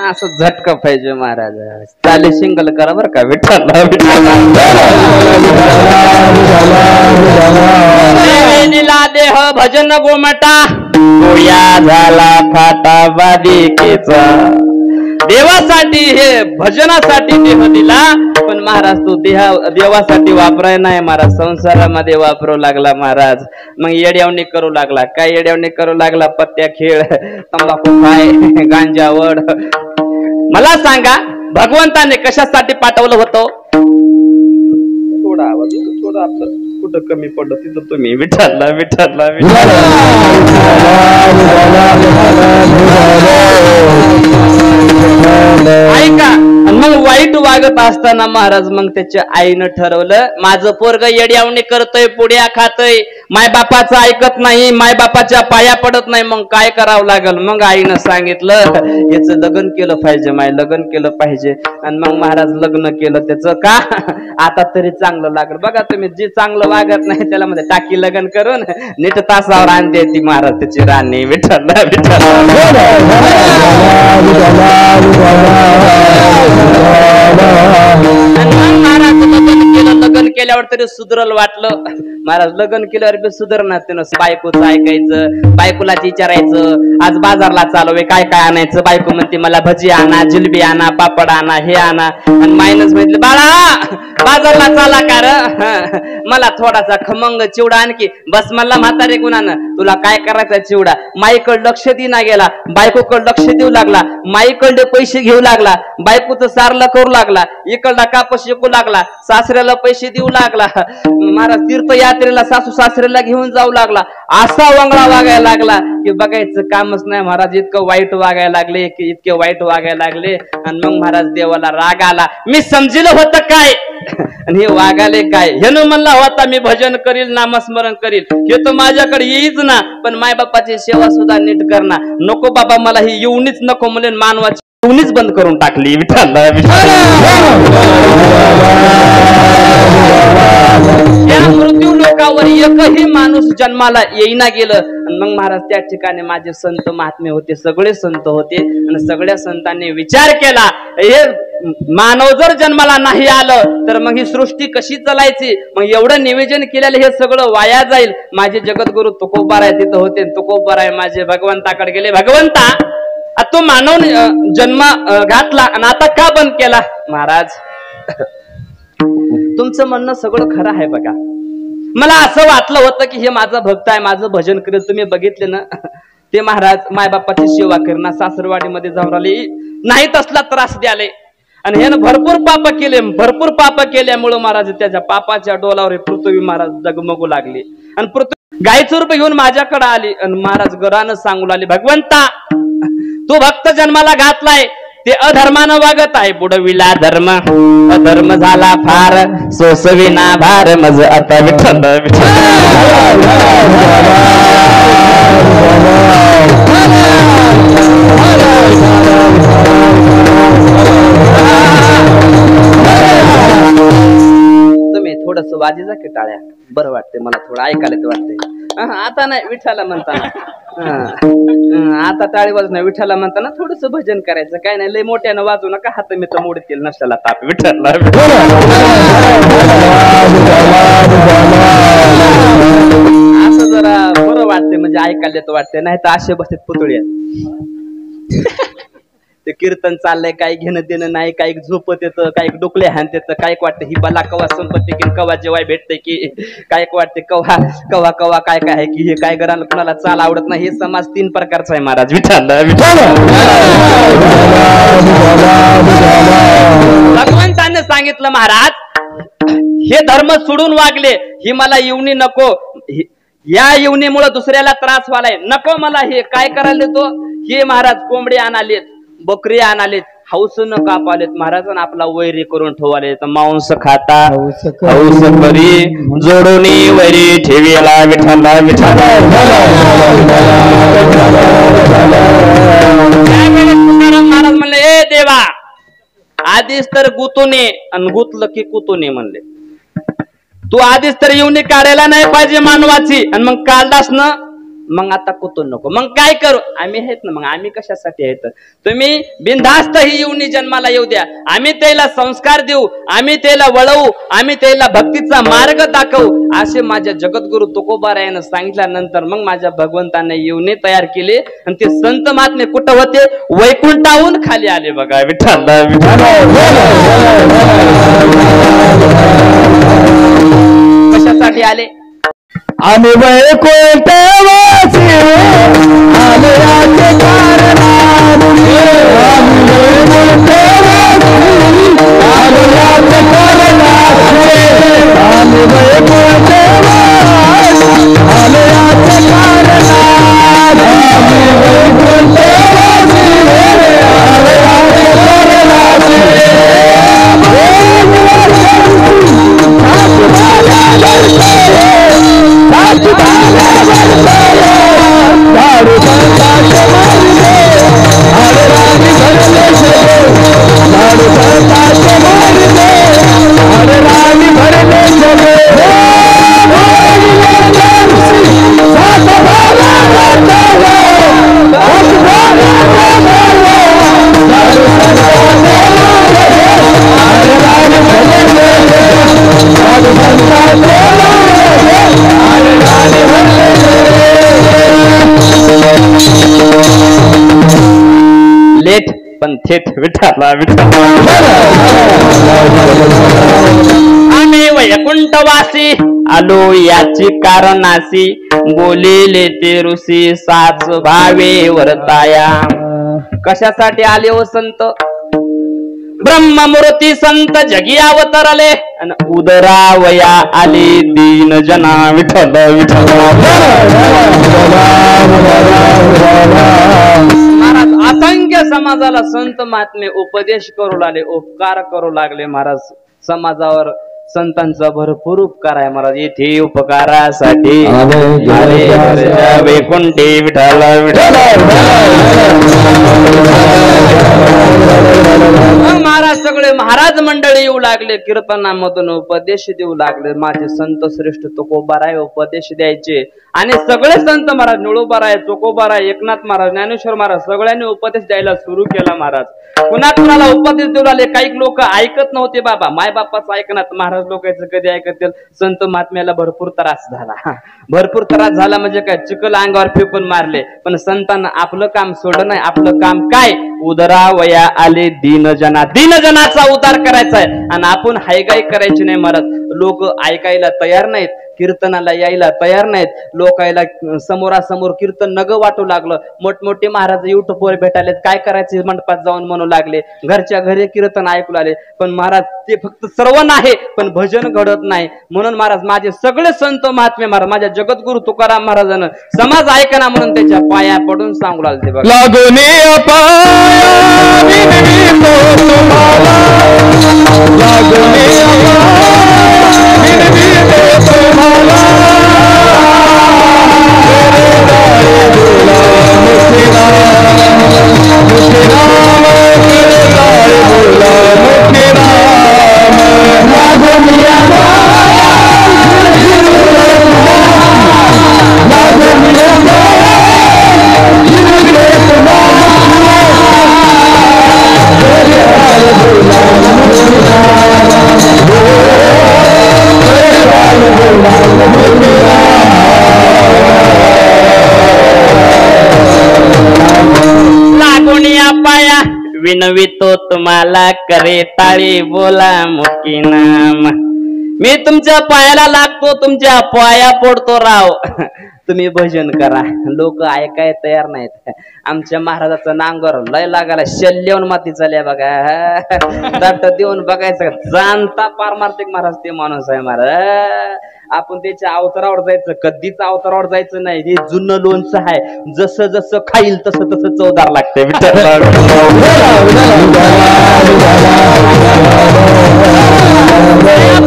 असं झटका पाहिजे महाराज चाले सिंगल करा बर का विठ्ठल देह भजन गोमटा गोया झाला फाटा बादिकेचा देवासाठी हे भजनासाठी देह दिला पण महाराज तो देवासाठी वापराय नाही महाराज संसारामध्ये वापरू लागला महाराज मग येड्यावणी करू लागला काय येड्यावणी करू लागला पत्त्या खेळ तंबाखू खाय गांजावड मला सांगा भगवंताने कशासाठी पाठवलं होतं थोडा आवाज थोडं आपलं कुठं कमी पडलं तिथं तुम्ही विठ्ठलला ऐका मग वाईट वागत असताना महाराज मग त्याच्या आईनं ठरवलं माझं पोरग येड्यावणी करतोय पुड्या खातोय मायबापाचं ऐकत नाही मायबापाच्या पाया पडत नाही मग काय करावं लागल मग आईनं सांगितलं याचं लग्न केलं पाहिजे लग्न केलं पाहिजे आणि मग महाराज लग्न केलं त्याचं का आता तरी चांगलं लागलं. बघा तुम्ही, जे चांगलं वागत नाही त्याला मध्ये टाकी लगन करून नीट तासावर आणते ती महाराज त्याची राणी. विठ्ठल लग्न केल्यावर तरी सुधरल वाटलं. महाराज लग्न केल्यावर बी सुधरणार त्यानं. बायकोचं ऐकायचं, बायकोलाच विचारायचं आज बाजारला चालू काय काय आणायचं. बायको म्हणते मला भजी आणा, जिलबी आणा, पापड आणा, हे आणा. आणि मायनस म्हटलं बाळा बाजारला चाला का र, मला थोडासा खमंग चिवडा आणखी. बस मला म्हातारे गुणानं तुला काय करायचा चिवडा. माईकडे लक्ष देना गेला, बायकोकडे लक्ष देऊ लागला, माईकडे पैसे घेऊ लागला, बायकोचं सारलं करू लागला, इकडला कापस शिकू लागला, सासऱ्याला पैसे देऊ लागला. महाराज तीर्थयात्रेला सासू सासऱ्याला घेऊन जाऊ लागला. असा वंगळा वागायला लागला की बघायचं कामच नाही. महाराज इतकं वाईट वागायला लागले, इतके वाईट वागायला लागले. आणि मग महाराज देवाला राग आला. मी समजिलं होतं काय आणि हे वागाले काय. ह्यानं म्हणला होता मी भजन करील, नामस्मरण करील, हे तर माझ्याकडे येईच ना. पण मायबापाची सेवा सुद्धा नीट करणार नको बाबा, मला ही येऊनच नको म्हणून मानवाची येऊनच बंद करून टाकली. विठ्ठल या मृत्यू लोकावर एकही माणूस जन्माला येईना गेलं. मग महाराज त्या ठिकाणी माझे संत महात्मे होते, सगळे संत होते. आणि सगळ्या संतांनी विचार केला हे मानव जर जन्माला नाही आलं तर मग ही सृष्टी कशी चालायची. मग एवढं निवेदन केलेलं हे सगळं वाया जाईल. माझे जगद्गुरु तुकोबाराय तिथं होते. तुकोबाराय माझे भगवंताकडे गेले. भगवंता तो मानव जन्म घातला आणि आता का बंद केला. महाराज तुमचं म्हणणं सगळं खरं आहे बघा. मला असं वाटलं होतं की हे माझा भक्त आहे, माझं भजन करेल. तुम्ही बघितले ना ते महाराज मायबापाची सेवा करणार, सासरवाडीमध्ये जाऊन राहिले, नाही तसला त्रास द्याले. आणि ह्यानं भरपूर पाप केले. भरपूर पाप केल्यामुळे महाराज त्याच्या पापाच्या डोलावर पृथ्वी महाराज जगमगू लागली. आणि पृथ्वी गायचं रूप घेऊन माझ्याकडे आली. आणि महाराज गरानं सांगू लागले भगवंता तू भक्त जन्माला घातलाय ते अधर्मानं वागत आहे. बुडविला धर्म अधर्म झाला फार, सोसविना भार मज आता. विठ्ठल तुम्ही थोडस वाजीचा की टाळ्या बरं वाटते मला, थोडं ऐकायला ते वाटते. आता नाही विठ्ठला म्हणताना, आता टाळी वाजू नाही विठ्ठला म्हणताना थोडस भजन करायचं. काय नाही लय मोठ्यानं वाजू नका, हात मी तर मोडतील नसल्याला ताप. विठ्ठल असं जरा बरं वाटते, म्हणजे ऐकायला तर वाटते. नाही तर असे बसतात पुतळ्या. ते कीर्तन चाललंय, काही घेणं देणं नाही, काही झोपत येतं, काही डोकले हाणत येतं, काय वाटतं ही बला कवा संपत्ती की कवा जेवाय भेटते की काय वाटते कवा कवा कवा काय काय आहे की हे काय करायला कुणाला चाल आवडत नाही. हे समाज 3 प्रकारचा आहे महाराज. विठ्ठल भगवंताने सांगितलं महाराज हे धर्म सोडून वागले, ही मला येऊनी नको, या येऊनीमुळे दुसऱ्याला त्रास व्हालाय नको मला. हे काय करायला देतो हे महाराज कोंबडी आणालेत, बकरी आणालेत, हौस न कापालेत महाराजांना आपला वैरी करून ठेवाले. मांस खाता हौस करी जोडूनी वैरी ठेवीला. विठ्ठल विठ्ठल महाराज म्हणले ए देवा आधीच तर गुतूने आणि गुतलं की कुतूने म्हणले. तू आधीच तर येऊन काढायला नाही पाहिजे मानवाची, आणि मग काढलास ना मग आता कुतून नको. मग काय करू आम्ही आहेत ना, मग आम्ही कशासाठी आहेत. तुम्ही बिनधास्त ही येऊनी जन्माला येऊ द्या, आम्ही त्याला संस्कार देऊ, आम्ही त्याला वळवू, आम्ही त्याला भक्तीचा मार्ग दाखवू असे माझ्या जगद्गुरु तुकोबारायानं सांगितल्यानंतर मग माझ्या भगवंताने येऊने तयार केले. आणि ते संत महात्मे कुठं होते वैकुंठाहून खाली आले बघा. विठ्ठल कशासाठी आले. आम्ही वैकुंठवासी आले याचे कारण, आम्ही वैकुंठवासी आले याचे कारण, आम्ही वैकुंठवासी आले याचे कारण, आम्ही वैकुंठवासी आले याचे कारण. थेट विठ्ठला विठ्ठला आम्ही वैकुंठवासी आलो याची कारणासी बोलिले ते ऋषी साच भावे वर्ताया कशासाठी आले हो संत ब्रह्ममूर्ती संत जगी अवतरले आणि उदरावया आले दीन जना विठ्ठल विठ्ठल महाराज असंख्य समाजाला संत महात्मे उपदेश करू लागले उपकार करू लागले महाराज समाजावर संतांचा भरपूर उपकार आहे महाराज येथे उपकारासाठी वैकुंठी विठ्ठल विठ्ठल महाराज सगळे महाराज मंडळी येऊ लागले कीर्तनामधून उपदेश देऊ लागले माझे संत श्रेष्ठ तुकोबाराय उपदेश द्यायचे आणि सगळे संत महाराज निळोबाराय चोकोबाराय एकनाथ महाराज ज्ञानेश्वर महाराज सगळ्यांनी उपदेश द्यायला सुरू केला महाराज कुणाला उपदेश देऊ लागले काही लोक ऐकत नव्हते बाबा माय बापाच ऐकनात महाराज लोकांचं कधी ऐकतील संत महात्म्याला भरपूर त्रास झाला भरपूर त्रास झाला म्हणजे काय चिखल अंगावर फेकून मारले पण संतांना आपलं काम सोडलं नाही आपलं काम काय उदरावया आले दीनजनाचा उद्धार करायचा आहे आणि आपण हायगाई करायची नाही महाराज लोक ऐकायला तयार नाहीत कीर्तनाला यायला तयार नाहीत लोकायला समोरासमोर कीर्तन नग वाटू लागलं मोठमोठे महाराज युट्यूबवर भेटायले काय करायचे मंडपात जाऊन म्हणू लागले घरच्या घरी कीर्तन ऐकू लागले पण महाराज ते फक्त श्रवण आहे पण भजन घडत नाही म्हणून महाराज माझे सगळे संत महात्मे महाराज माझ्या जगद्गुरु तुकाराम महाराजांना समाज ऐकना म्हणून त्याच्या पाया पडून सांगू लागले बघा विनवितो तुम्हाला करे ताळी बोला मुकी नाम मी तुमच्या पायाला लागतो तुमच्या पाया पडतो राव तुम्ही भजन करा लोक ऐकाय तयार नाहीत आमच्या महाराजाचं नांगर लय लागायला शल्यवून माती चालल्या बघा दाट देऊन बघायचं जाणता पारमार्थिक महाराज ते माणूस आहे महाराज आपण त्याच्या अवतारावर जायचं कधीच अवतारावर जायचं नाही हे जुनं लोणचं आहे जसं जसं खाईल तसं तसं चवदार लागतंय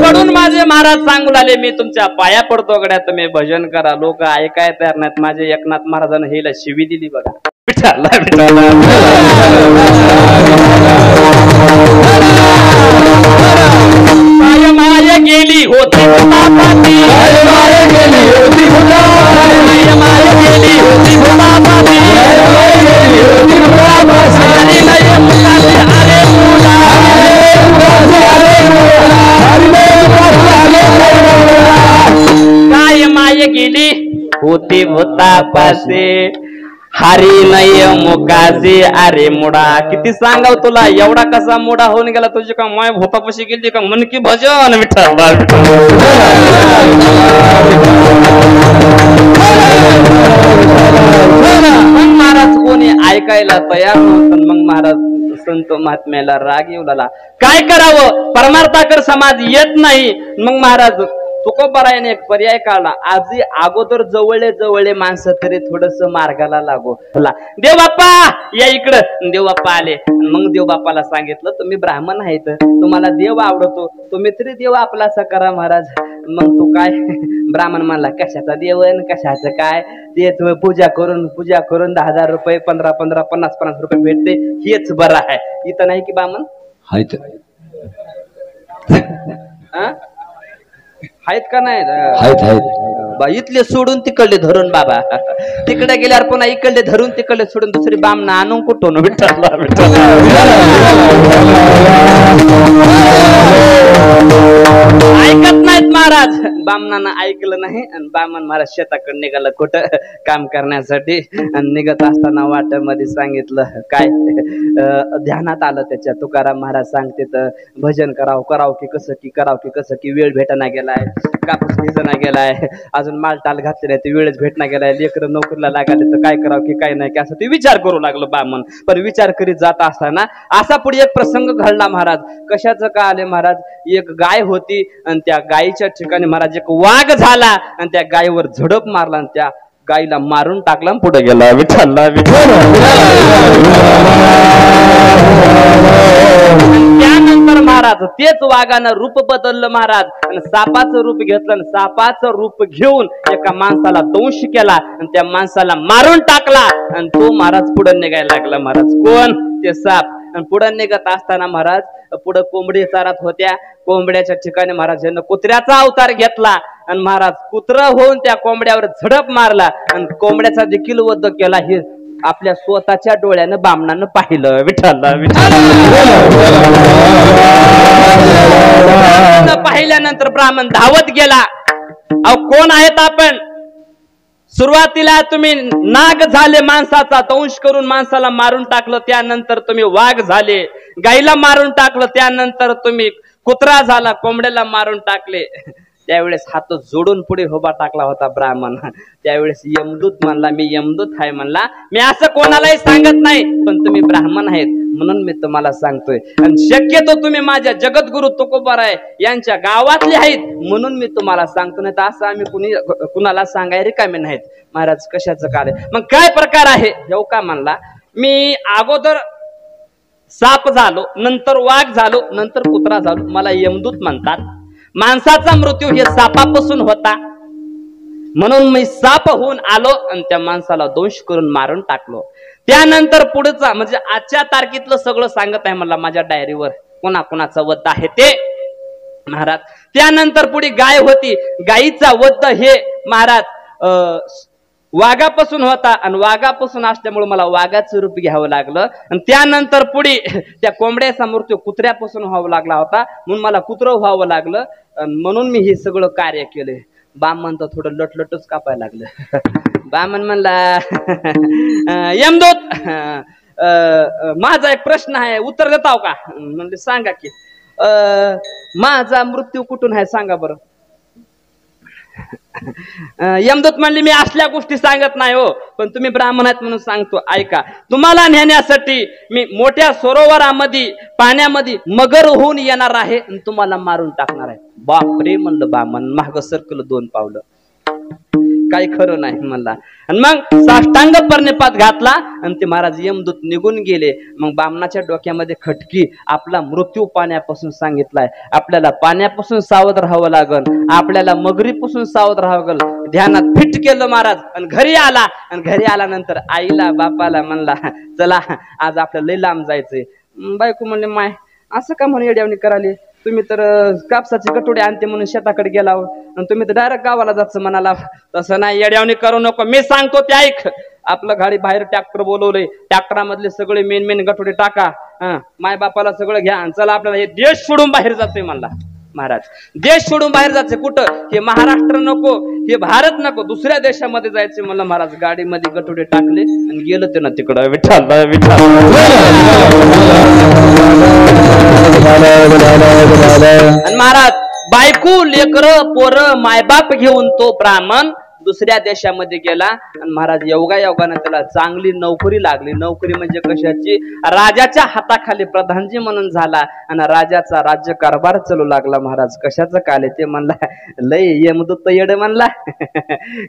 पडून माझे महाराज सांगू लागले मी तुमच्या पाया पडतो गड्या तुम्ही भजन करा लोक ऐकाय तयार नाहीत माझे एकनाथ महाराजांना हिला शिवी दिली बघा माया गेली होती काय माय गेली होती भूतापासे हरी नय मुकासे अरे मुडा किती सांगाव तुला एवढा कसा मुडा होऊन गेला तुझी का माय भूतापाशी गेली का मन की भजन विठ्ठल मग महाराज कोणी ऐकायला तयार नव्हतं मग महाराज संत महात्म्याला राग येऊ लागला काय करावं परमार्थाकर समाज येत नाही मग महाराज तुकोबारायाने एक पर्याय काढला आजी अगोदर जवळले माणसं तरी थोडस मार्गाला लागो देव बाप्पा या इकडं देव बाप्पा आले मग देव बाप्पाला सांगितलं तुम्ही ब्राह्मण आहेत तुम्हाला देव आवडतो तुम्ही तरी देव आपलासा करा महाराज मग तू काय ब्राह्मण म्हणला कशाचा देवन कशाचं काय ते पूजा करून 10,000 रुपये 15 50 रुपये भेटते हेच बरं आहे इथं नाही की ब्राह्मण आहेत आहेत का नाही आहेत इथले सोडून तिकडले धरून बाबा तिकडे गेल्यावर पुन्हा इकडले धरून तिकडले सोडून दुसरी बामणा आणून कुठून विठ्ठल ऐकत नाहीत महाराज बामणानं ऐकलं नाही आणि बामण महाराज शेताकडे निघालं कुठं काम करण्यासाठी आणि निघत असताना वाट्यामध्ये सांगितलं काय ध्यानात आलं त्याच्या तुकाराम महाराज सांगते तर भजन कराव की कसं की वेळ भेटना गेलाय कापूस भिजना गेलाय अजून माल टाल घातले नाही ते वेळच भेटना गेलाय लेकरं नोकरीला लागाले तर काय करावं की काय नाही की असं ते विचार करू लागलं बामण पण विचार करीत जात असताना असा पुढे एक प्रसंग घडला महाराज कशाचं का आले महाराज एक गाय होती आणि त्या गायीच्या ठिकाणी महाराज एक वाघ झाला आणि त्या गायीवर झडप मारला आणि त्या गायीला मारून टाकला पुढे गेला विठ्ठलला त्यानंतर महाराज तेच वाघानं रूप बदललं महाराज आणि सापाचं रूप घेतलं आणि सापाचं रूप घेऊन एका माणसाला दंश केला आणि त्या माणसाला मारून टाकला आणि तो महाराज पुढे निघायला लागला महाराज कोण ते साप आणि पुढे निघत असताना महाराज पुढे कोंबडी चारत होत्या कोंबड्याच्या ठिकाणी महाराज यांनी कुत्र्याचा अवतार घेतला आणि महाराज कुत्र होऊन त्या कोंबड्यावर झडप मारला आणि कोंबड्याचा देखील वध केला हे आपल्या स्वतःच्या डोळ्यानं बामणानं पाहिलं विठ्ठलला पाहिल्यानंतर ब्राह्मण धावत गेला अहो कोण आहेत आपण सुरुवातीला तुम्ही नाग झाले माणसाचा दंश करून माणसाला मारून टाकलं त्यानंतर तुम्ही वाघ झाले गाईला मारून टाकलं त्यानंतर तुम्ही कुत्रा झाला कोंबड्याला मारून टाकले त्यावेळेस हात जोडून पुढे उभा टाकला होता ब्राह्मण त्यावेळेस यमदूत म्हणला मी यमदूत आहे म्हणला मी असं कोणालाही सांगत नाही पण तुम्ही ब्राह्मण आहेत म्हणून मी तुम्हाला सांगतोय आणि शक्यतो तुम्ही माझ्या जगद्गुरु तुकोबाराय यांच्या गावातले आहेत म्हणून मी तुम्हाला सांगतो नाही तर असं आम्ही कुणाला सांगाय रिकामे नाहीत महाराज कशाचं कार्य मग काय प्रकार आहे हे का म्हणला मी अगोदर साप झालो नंतर वाघ झालो नंतर कुत्रा झालो मला यमदूत म्हणतात माणसाचा मृत्यू हे सापापासून होता म्हणून मी साप होऊन आलो आणि त्या माणसाला दंश करून मारून टाकलो त्यानंतर पुढचा म्हणजे आजच्या तारखेतलं सगळं सांगत आहे मला माझ्या डायरीवर कोणाकोणाचा वध आहे ते महाराज त्यानंतर पुढे गाय होती गायीचा वध हे महाराज वाघापासून होता आणि वाघापासून असल्यामुळे मला वाघाचं रूप घ्यावं लागलं आणि त्यानंतर पुढे त्या कोंबड्याचा मृत्यू कुत्र्यापासून व्हावा लागला होता म्हणून मला कुत्रं व्हावं लागलं म्हणून मी हे सगळं कार्य केले बामण तर थोडं लटलटच कापायला लागलं बामण म्हणला यमदूत माझा एक प्रश्न आहे उत्तर देताव का म्हणले सांगा की माझा मृत्यू कुठून आहे सांगा बरं यमदूत म्हणले मी असल्या गोष्टी सांगत नाही हो पण तुम्ही ब्राह्मण आहेत म्हणून सांगतो ऐका तुम्हाला नेण्यासाठी मी मोठ्या सरोवरामध्ये पाण्यामध्ये मगर होऊन येणार आहे आणि तुम्हाला मारून टाकणार आहे बापरे म्हणलं बामण माग सरकलं 2 पावलं काही खरं नाही म्हणला आणि मग साष्टांग पर्णिपात घातला आणि ते महाराज यमदूत निघून गेले मग बामणाच्या डोक्यामध्ये खटकी आपला मृत्यू पाण्यापासून सांगितलाय आपल्याला पाण्यापासून सावध राहावं लागल आपल्याला मगरीपासून सावध राहावं लागल ध्यानात फिट केलं महाराज आणि घरी आला आणि घरी आल्यानंतर आईला बापाला म्हणला चला आज आपल्याला लई लांब जायचंय बायको म्हणले माय असं का म्हणून येड्यावणी कराली तुम्ही तर कापसाचे कटोडे आणते म्हणून शेताकडे गेला आणि तुम्ही तर डायरेक्ट गावाला जायचं म्हणाला तसं नाही येड्यावणी करू नको मी सांगतो ते ऐक आपलं गाडी बाहेर ट्रॅक्टर बोलवलंय ट्रॅक्टरामधले सगळे मेन गटोडे टाका माय बापाला सगळं घ्या चला आपल्याला हे देश सोडून बाहेर जातोय म्हणला महाराज देश सोडून बाहेर जायचे कुठं हे महाराष्ट्र नको हे भारत नको दुसऱ्या देशामध्ये जायचे मला महाराज गाडीमध्ये गटोडे टाकले आणि गेलं ते ना तिकडं विठ्ठल आणि महाराज बायको लेकर पोर मायबाप घेऊन तो ब्राह्मण दुसऱ्या देशामध्ये गेला आणि महाराज योगायोगाने त्याला चांगली नोकरी लागली नोकरी म्हणजे कशाची राजाच्या हाताखाली प्रधानजी म्हणून झाला आणि राजाचा राज्य कारभार चालू लागला महाराज कशाचं काले ते म्हणला लय यमदूत येड म्हणला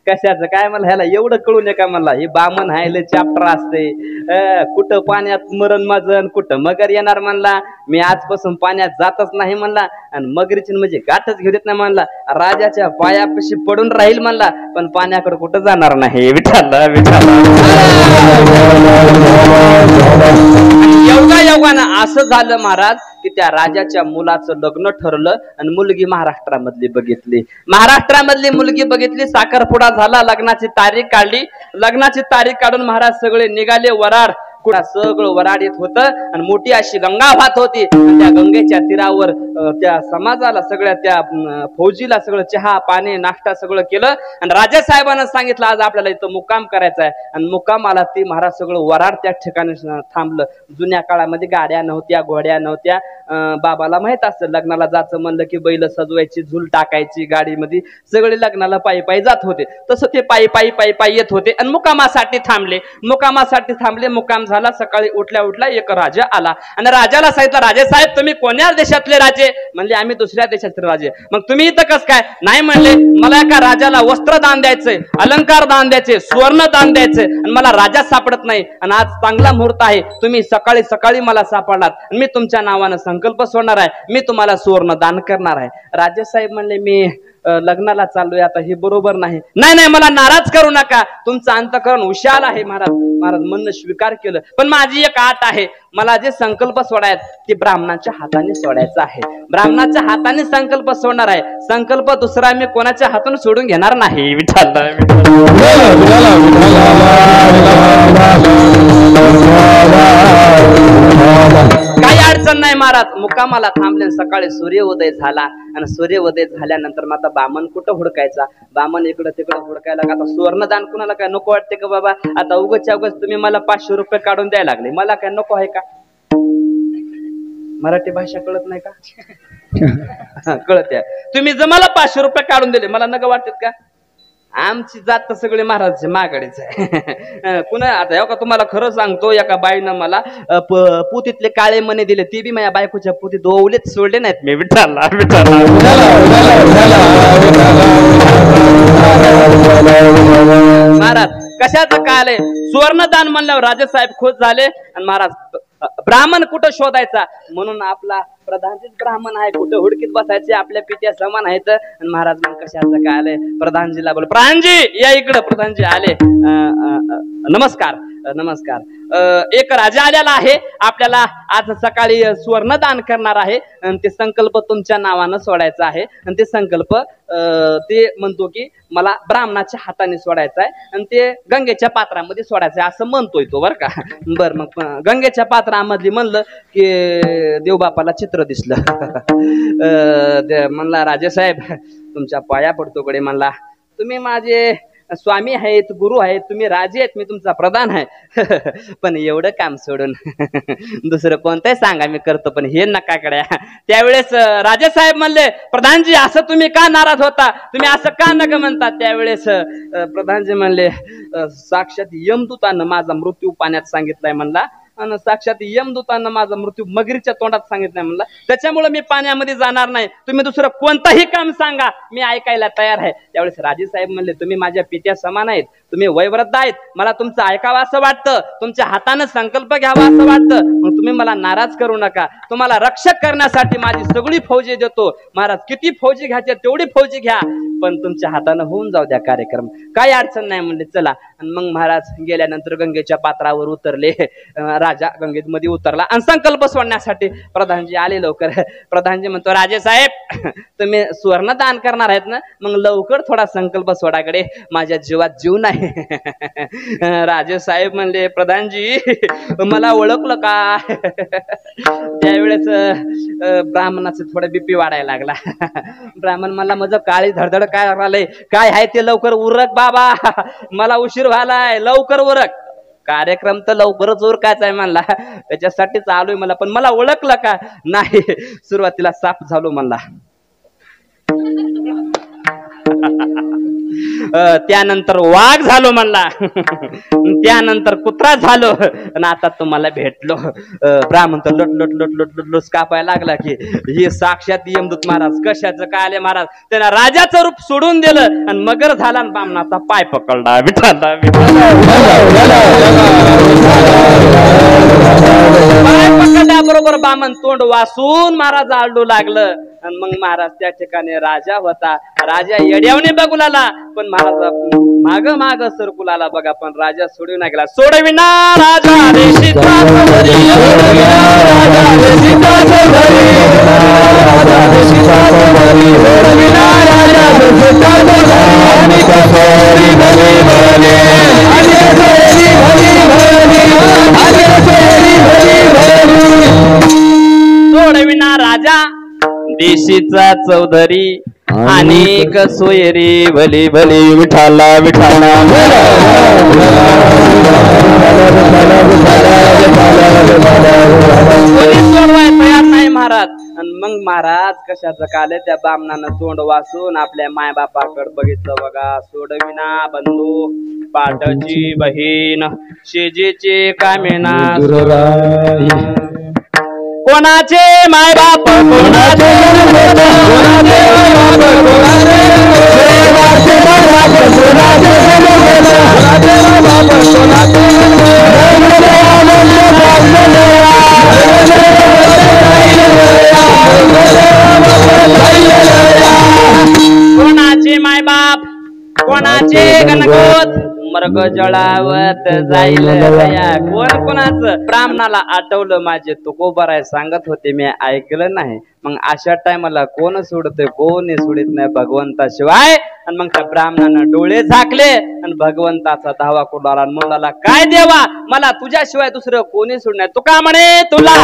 कशाचं काय म्हणला ह्याला एवढं कळू नये का म्हणला हे बामण आहे लय चॅप्टर असते कुठं पाण्यात मरण माझं कुठं मगर येणार म्हणला मी आजपासून पाण्यात जातच नाही म्हणला आणि मगरीची म्हणजे गाठच घेऊ देत नाही म्हणला राजाच्या पायापाशी पडून राहील म्हणला पण पाण्याकडे कुठं जाणार नाही विठ्ठल योगायोगानं असं झालं महाराज की त्या राजाच्या मुलाचं लग्न ठरलं आणि मुलगी महाराष्ट्रामधली बघितली साखरपुडा झाला लग्नाची तारीख काढली लग्नाची तारीख काढून महाराज सगळे निघाले वराड कुठं सगळं वराड येत होतं आणि मोठी अशी गंगा वाहत होती. त्या गंगेच्या तीरावर त्या समाजाला सगळ्या त्या फौजीला सगळं चहा पाणी नाश्ता सगळं केलं आणि राजासाहेबांना सांगितलं आज आपल्याला इथं मुक्काम करायचा आहे. आणि मुक्कामाला ती महाराज सगळं वराड त्या ठिकाणी थांबलं. जुन्या काळामध्ये गाड्या नव्हत्या, घोड्या नव्हत्या. बाबाला माहित असतं लग्नाला जायचं म्हणलं की बैल सजवायची, झूल टाकायची गाडीमध्ये, सगळे लग्नाला पायी पायी जात होते. तसं ते पायी पायी पायी पायी येत होते आणि मुक्कामासाठी थांबले. मुक्काम झाला. सकाळी उठल्या उठल्या एक राजा आला आणि राजाला सांगितलं राजेसाहेब तुम्ही कोण्या देशातले राजे? म्हणले आम्ही दुसऱ्या देशातले राजे. मग तुम्ही इथं कस काय? नाही म्हणले मला एका राजाला वस्त्र दान द्यायचंय, अलंकार दान द्यायचे, स्वर्ण दान द्यायचंय आणि मला राजा सापडत नाही आणि आज चांगला मुहूर्त आहे, तुम्ही सकाळी सकाळी मला सापडलात, मी तुमच्या नावानं संकल्प सोडणार आहे, मी तुम्हाला सुवर्ण दान करणार आहे. राजेसाहेब म्हणले मी लग्नाला चाललोय आता, हे बरोबर नाही. नाही नाही मला नाराज करू नका, तुमचं अंतःकरण विशाल आहे महाराज. महाराज म्हणणं स्वीकार केलं. पण माझी एक आट आहे, मला जे संकल्प सोडायत ते ब्राह्मणाच्या हाताने सोडायचं आहे. ब्राह्मणाच्या हाताने संकल्प सोडणार आहे. संकल्प दुसरा मी कोणाच्या हातून सोडून घेणार नाही. विठ्ठल काही अडचण नाही महाराज. मुक्कामाला थांबले. सकाळी सूर्योदय झाला आणि सूर्योदय झाल्यानंतर मग आता बामण कुठं हुडकायचा? बामण इकडं तिकडं हुडकायला का? आता सुवर्णदान कुणाला काय नको वाटते का बाबा? आता उगाच तुम्ही मला 500 रुपये काढून द्यायला लागले, मला काय नको आहे का? मराठी भाषा कळत नाही का? कळते. तुम्ही जर मला 500 रुपये काढून दिले मला नका वाटत का? आमची जात तर सगळे महाराजचे मागाडीच आहे. पुन्हा आता हो का तुम्हाला खरं सांगतो, एका बाईनं मला पुतीतले काळे मणी दिले, ती बी माझ्या बायकोच्या पुतीत ओवलेच सोडले नाहीत मी. विठ्ठला महाराज कशाचं काय आलंय? सुवर्णदान म्हणल्यावर राजेसाहेब खुश झाले आणि महाराज ब्राह्मण कुठं शोधायचा म्हणून आपला प्रधानजीच ब्राह्मण आहे, कुठं हुडकीत बसायचे, आपल्या पित्या समान आहेत. आणि महाराज मग कशाचं काय आलंय? प्रधानजीला बोल, प्रधानजी या इकडं. प्रधानजी आले. नमस्कार नमस्कार. एक राजा आलेला आहे, आपल्याला आज सकाळी सुवर्णदान करणार आहे आणि ते संकल्प तुमच्या नावानं सोडायचा आहे. आणि ते संकल्प ते म्हणतो की मला ब्राह्मणाच्या हाताने सोडायचा आहे आणि ते गंगेच्या पात्रामध्ये सोडायचं आहे असं म्हणतोय तो, बरं का? बर मग गंगेच्या पात्रामधली म्हणलं की देवबापाला चित्र दिसलं. म्हणला राजेसाहेब तुमच्या पाया पडतो कडे. म्हणला तुम्ही माझे स्वामी आहेत, गुरु आहेत, तुम्ही राजे आहेत, मी तुमचा प्रधान आहे. पण एवढं काम सोडून दुसरं कोणतंही सांगा मी करतो, पण हे नका कड्या. त्यावेळेस राजेसाहेब म्हणले प्रधानजी असं तुम्ही का नाराज होता? तुम्ही असं का नका म्हणता? त्यावेळेस प्रधानजी म्हणले साक्षात यमदूतानं माझा मृत्यू पाण्यात सांगितलाय म्हणला आणि साक्षात यमदूतानं माझा मृत्यू मगरीच्या तोंडात सांगितलाय म्हणला, त्याच्यामुळे मी पाण्यामध्ये जाणार नाही. तुम्ही दुसरं कोणतंही काम सांगा मी ऐकायला तयार आहे. त्यावेळेस राजेसाहेब म्हणले तुम्ही माझ्या पित्या समान आहेत, तुम्ही वयवृद्ध आहेत, मला तुमचं ऐकावं असं वाटतं, तुमच्या हातानं संकल्प घ्यावा असं वाटतं, मग तुम्ही मला नाराज करू नका. तुम्हाला रक्षक करण्यासाठी माझी सगळी फौजी देतो. महाराज किती फौजी घ्यायचे तेवढी फौजी घ्या, पण तुमच्या हातानं होऊन जाऊ द्या कार्यक्रम, काही अडचण नाही म्हणले. चला. आणि मग महाराज गेल्यानंतर गंगेच्या पात्रावर उतरले. राजा गंगेत मध्ये उतरला आणि संकल्प सोडण्यासाठी प्रधानजी आले लवकर. प्रधानजी म्हणतो राजेसाहेब तुम्ही सुवर्ण दान करणार आहेत ना, मग लवकर थोडा संकल्प सोडाकडे, माझ्या जीवात जीव नाही. राजेसाहेब म्हणले प्रधानजी मला ओळखलं का? त्यावेळेस ब्राह्मणाचं थोडं बीपी वाढायला लागला. ब्राह्मण मला माझं काळी धडधड काय आलंय, काय आहे ते लवकर उरक बाबा, मला उशीर व्हायलाय, लवकर उरक. कार्यक्रम तर लवकरच उरकायचा आहे म्हणला, त्याच्यासाठी चालू आहे मला, पण मला ओळखलं का? नाही. सुरुवातीला साप झालो म्हणला, त्यानंतर वाघ झालो म्हणला, त्यानंतर कुत्रा झालो आणि आता तुम्हाला भेटलो. ब्राह्मण तर लट लट लट लट लट लट कापायला लागला की हे साक्षात यमदूत महाराज. कशाचं काय आले महाराज? त्यांना राजाचं रूप सोडून दिलं आणि मगर झाला आणि ब्राह्मणाचा पाय पकडला. विठ्ठला पाय पकडल्याबरोबर ब्राह्मण तोंड वासून महाराज आलडू लागलं. आणि मग महाराज त्या ठिकाणी राजा होता. राजा येड्यावने बघू लागला, पण महाराज माग माग सरकू लागला बघा, पण राजा सोडू नाही गेला. सोडविना राजा राजा तुळशीचा चौधरी अनेक सोयरी भली भली विठाला विठाला तयार नाही महाराज. आणि मग महाराज कशाचं काले त्या बामणानं तोंड वाचून आपल्या मायबापाकडे बघितलं बघा. सोडविना बंधू पाठची बहीण शेजीचे कामिना कोणाचे मायबाप कोणाचे कोणाचे मायबाप कोणाचे गणगोत मर्ग जळावत जाईल कोण कोणाचं. ब्राह्मणाला आठवलं माझे तुकोबाराय सांगत होते मी ऐकलं नाही. मग अशा टायमाला कोण सोडतोय कोणी सोडित नाही भगवंताशिवाय. आणि मग त्या ब्राह्मणानं डोळे झाकले आणि भगवंताचा धावा कुडाला मुलाला काय देवा मला तुझ्याशिवाय दुसरं कोणी सोडणार. तू का म्हणे तुला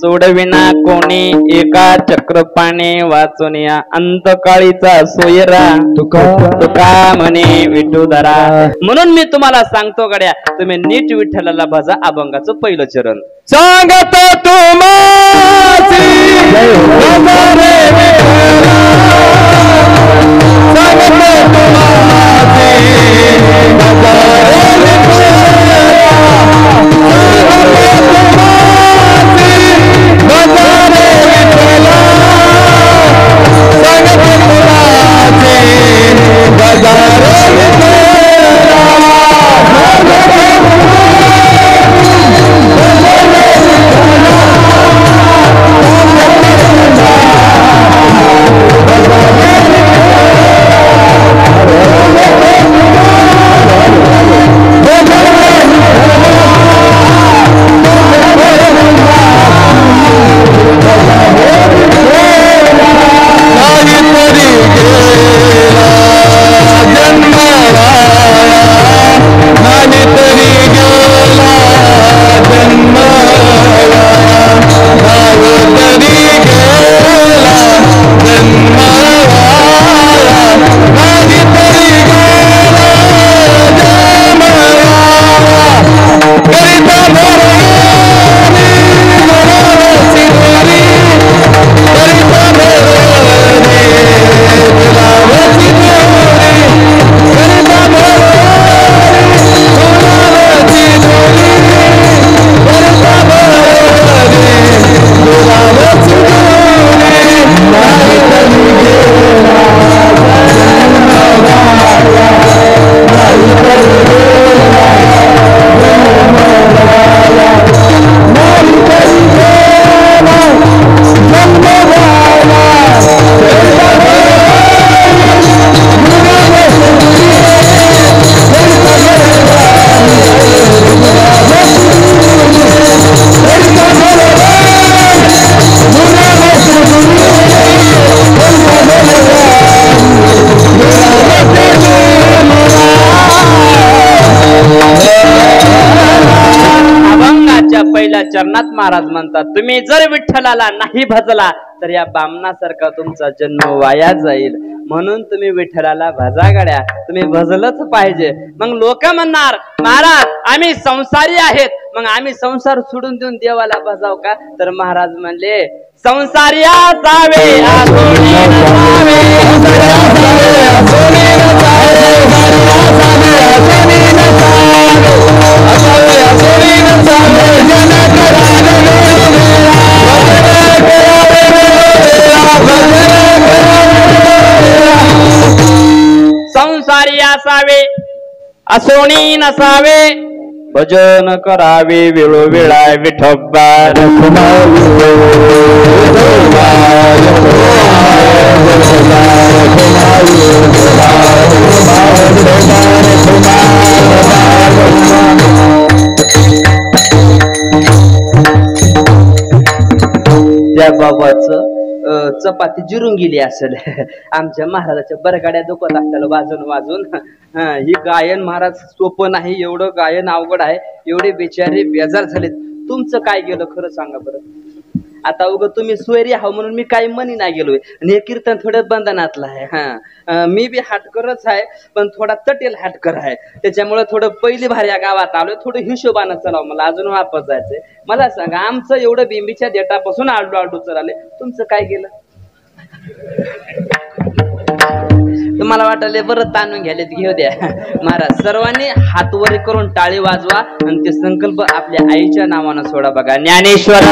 सोडविना कोणी एका चक्रपाणी वाचून या अंतकाळीचा सोयरा तुका म्हणे विठुधरा. म्हणून मी तुम्हाला सांगतो गड्या तुम्ही नीट विठ्ठलाला भजा. अभंगाचं पहिलं चरण सांगत चरणात महाराज म्हणतात तुम्ही जर विठ्ठलाला नाही भजला तर या बामणासारखा तुमचा जन्म वाया जाईल. म्हणून तुम्ही विठ्ठलाला भजा गड्या. तुम्ही भजलच पाहिजे. मग लोक म्हणणार महाराज आम्ही संसारी आहेत मग आम्ही संसार सोडून देऊन देवाला भजाव का. तर महाराज म्हणले संसारिया जावे आसोनी नसावे असावे असोणी नसावे भजन करावे वेळोवेळा विठोबा त्या बाबाचं चपाती जिरून गेली असेल आमच्या महाराजाच्या बरगाड्या दुखत असताना वाजून वाजून ही गायन महाराज सोपं नाही एवढं गायन अवघड आहे एवढे बेचारे बेजार झालेत तुमचं काय गेलं खरं सांगा बरं आता उगं तुम्ही सोयरी आहो म्हणून मी काही मनी नाही गेलोय आणि हे कीर्तन थोडं बंधनातलं आहे हा मी बी हाटकरच आहे पण थोडा तटेल हाटकर आहे त्याच्यामुळे थोडं पहिली भारी या गावात आलोय थोडं हिशोबानं चलाव मला अजून वापस जायचंय मला सांगा आमचं एवढं बिंबीच्या देटापासून आलडू आलडू चलाले तुमचं काय गेलं तुम्हाला वाटले बरं ताणून घ्यायला घेऊ द्या महाराज सर्वांनी हात वर करून टाळी वाजवा आणि ते संकल्प आपल्या आईच्या नावानं सोडा बघा ज्ञानेश्वर